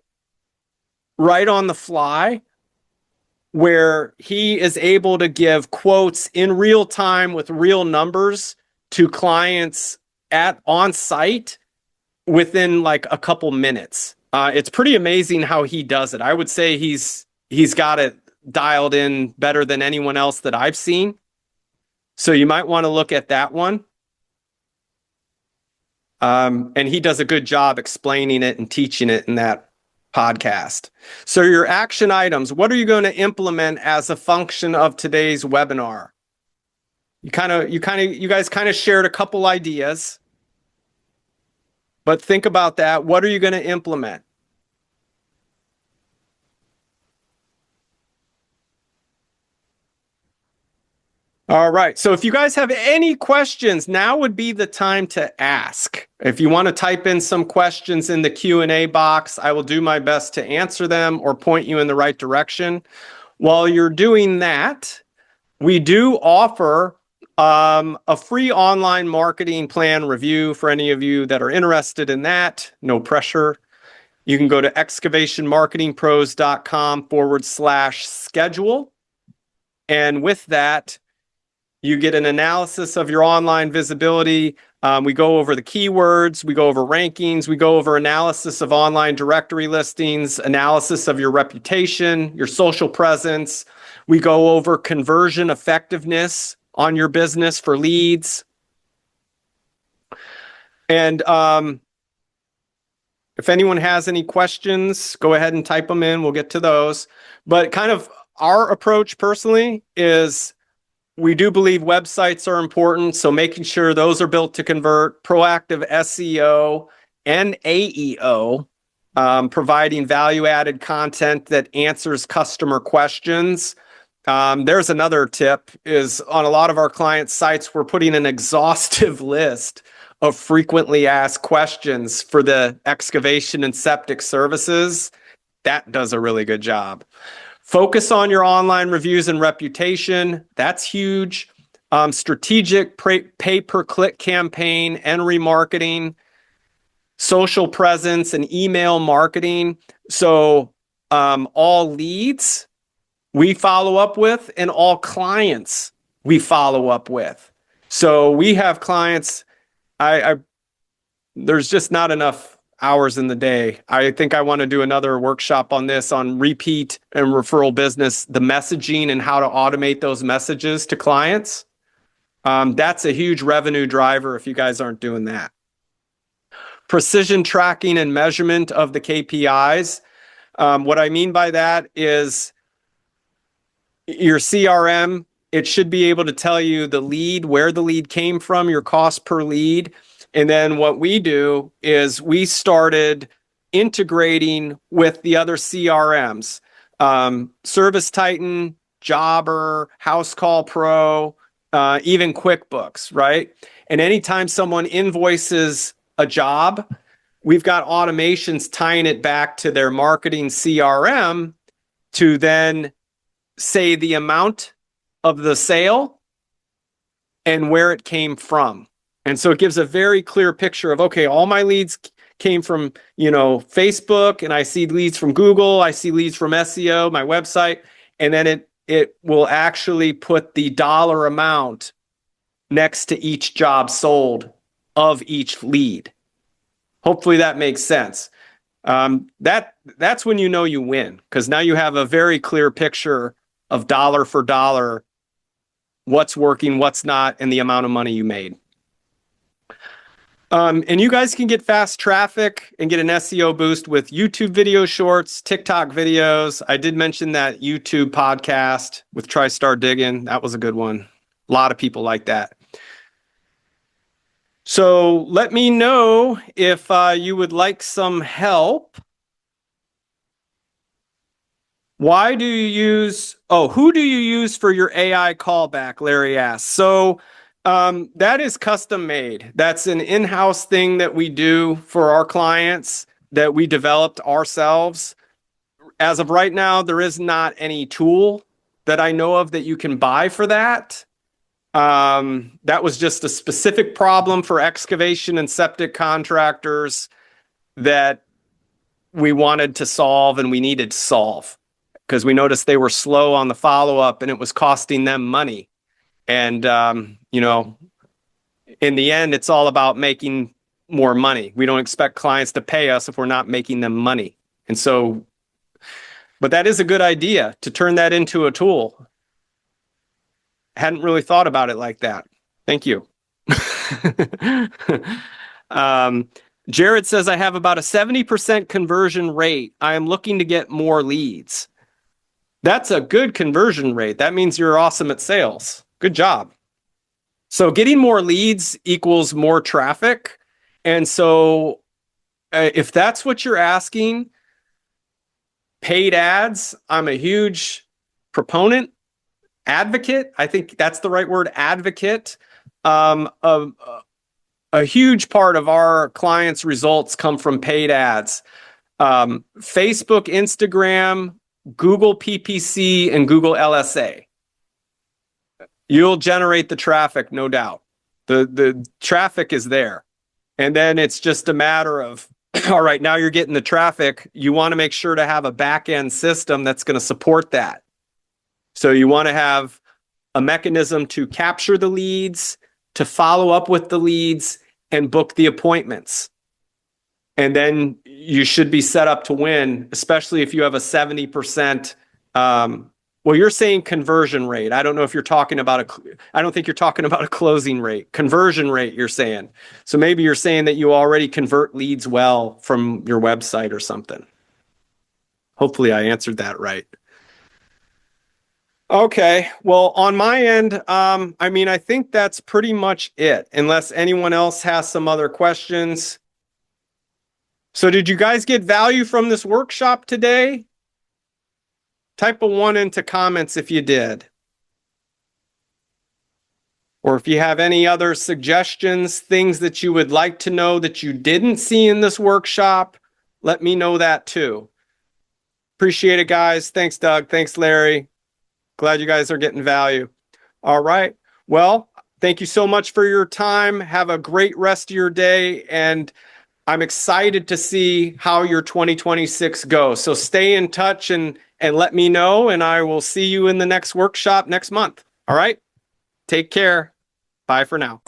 right on the fly, where he is able to give quotes in real time with real numbers to clients on site within like a couple minutes. It's pretty amazing how he does it. I would say he's got it dialed in better than anyone else that I've seen. So you might want to look at that one. And he does a good job explaining it and teaching it in that podcast. So your action items, what are you going to implement as a function of today's webinar? You guys kind of shared a couple ideas, but think about that. What are you going to implement? All right. So if you guys have any questions, now would be the time to ask. If you want to type in some questions in the Q&A box, I will do my best to answer them or point you in the right direction. While you're doing that, we do offer a free online marketing plan review for any of you that are interested in that. No pressure. You can go to excavationmarketingpros.com/schedule. And with that, you get an analysis of your online visibility. We go over the keywords, we go over rankings, we go over analysis of online directory listings, analysis of your reputation, your social presence. We go over conversion effectiveness on your business for leads. And if anyone has any questions, go ahead and type them in. We'll get to those. But kind of our approach personally is, we do believe websites are important, so making sure those are built to convert, proactive SEO and AEO, providing value-added content that answers customer questions. There's another tip, is on a lot of our clients' sites, we're putting an exhaustive list of frequently asked questions for the excavation and septic services. That does a really good job. Focus on your online reviews and reputation. That's huge. Strategic pay-per-click campaign and remarketing. social presence and email marketing. So all leads we follow up with, and all clients we follow up with. So we have clients, there's just not enough hours in the day. I think I want to do another workshop on this, on repeat and referral business, the messaging and how to automate those messages to clients. That's a huge revenue driver if you guys aren't doing that. Precision tracking and measurement of the KPIs. What I mean by that is your CRM, it should be able to tell you the lead, where the lead came from, your cost per lead. And then what we do is we started integrating with the other CRMs, Service Titan, Jobber, House Call Pro, even QuickBooks, right? And anytime someone invoices a job, we've got automations tying it back to their marketing CRM to then say the amount of the sale and where it came from. And so it gives a very clear picture of, okay, all my leads came from, Facebook, and I see leads from Google, I see leads from SEO, my website, and then it will actually put the dollar amount next to each job sold of each lead. Hopefully that makes sense. That's when you win, because now you have a very clear picture of dollar for dollar, what's working, what's not, and the amount of money you made. And you guys can get fast traffic and get an SEO boost with YouTube video shorts, TikTok videos. I did mention that YouTube podcast with TriStar Digging. That was a good one. A lot of people like that. So let me know if you would like some help. Who do you use for your AI callback? Larry asks. So that is custom made. That's an in-house thing that we do for our clients that we developed ourselves. As of right now, there is not any tool that I know of that you can buy for that. That was just a specific problem for excavation and septic contractors that we wanted to solve and we needed to solve, because we noticed they were slow on the follow-up and it was costing them money. And, in the end, it's all about making more money. We don't expect clients to pay us if we're not making them money. And so, but that is a good idea to turn that into a tool. Hadn't really thought about it like that. Thank you. Jared says, I have about a 70% conversion rate. I am looking to get more leads. That's a good conversion rate. That means you're awesome at sales. Good job. So getting more leads equals more traffic. And so if that's what you're asking, paid ads, I'm a huge proponent, advocate. I think that's the right word, advocate. A huge part of our clients' results come from paid ads. Facebook, Instagram, Google PPC, and Google LSA. You'll generate the traffic, no doubt. The traffic is there. And then it's just a matter of, all right, now you're getting the traffic. You want to make sure to have a back-end system that's going to support that. So you want to have a mechanism to capture the leads, to follow up with the leads, and book the appointments. And then you should be set up to win, especially if you have a 70%. Well, you're saying conversion rate. I don't know if you're talking about I don't think you're talking about a closing rate. Conversion rate, you're saying. So maybe you're saying that you already convert leads well from your website or something. Hopefully I answered that right. Okay, well, on my end, I think that's pretty much it, unless anyone else has some other questions. So did you guys get value from this workshop today? Type a 1 into comments if you did. Or if you have any other suggestions, things that you would like to know that you didn't see in this workshop, let me know that too. Appreciate it, guys. Thanks, Doug. Thanks, Larry. Glad you guys are getting value. All right. Well, thank you so much for your time. Have a great rest of your day. And I'm excited to see how your 2026 goes. So stay in touch and let me know, and I will see you in the next workshop next month. All right? Take care. Bye for now.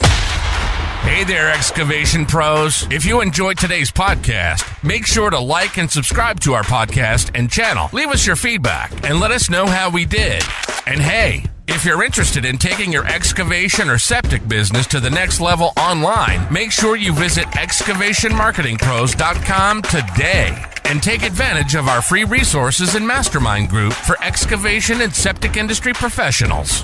Hey there, excavation pros. If you enjoyed today's podcast, make sure to like and subscribe to our podcast and channel. Leave us your feedback and let us know how we did. And hey, if you're interested in taking your excavation or septic business to the next level online, make sure you visit excavationmarketingpros.com today and take advantage of our free resources and mastermind group for excavation and septic industry professionals.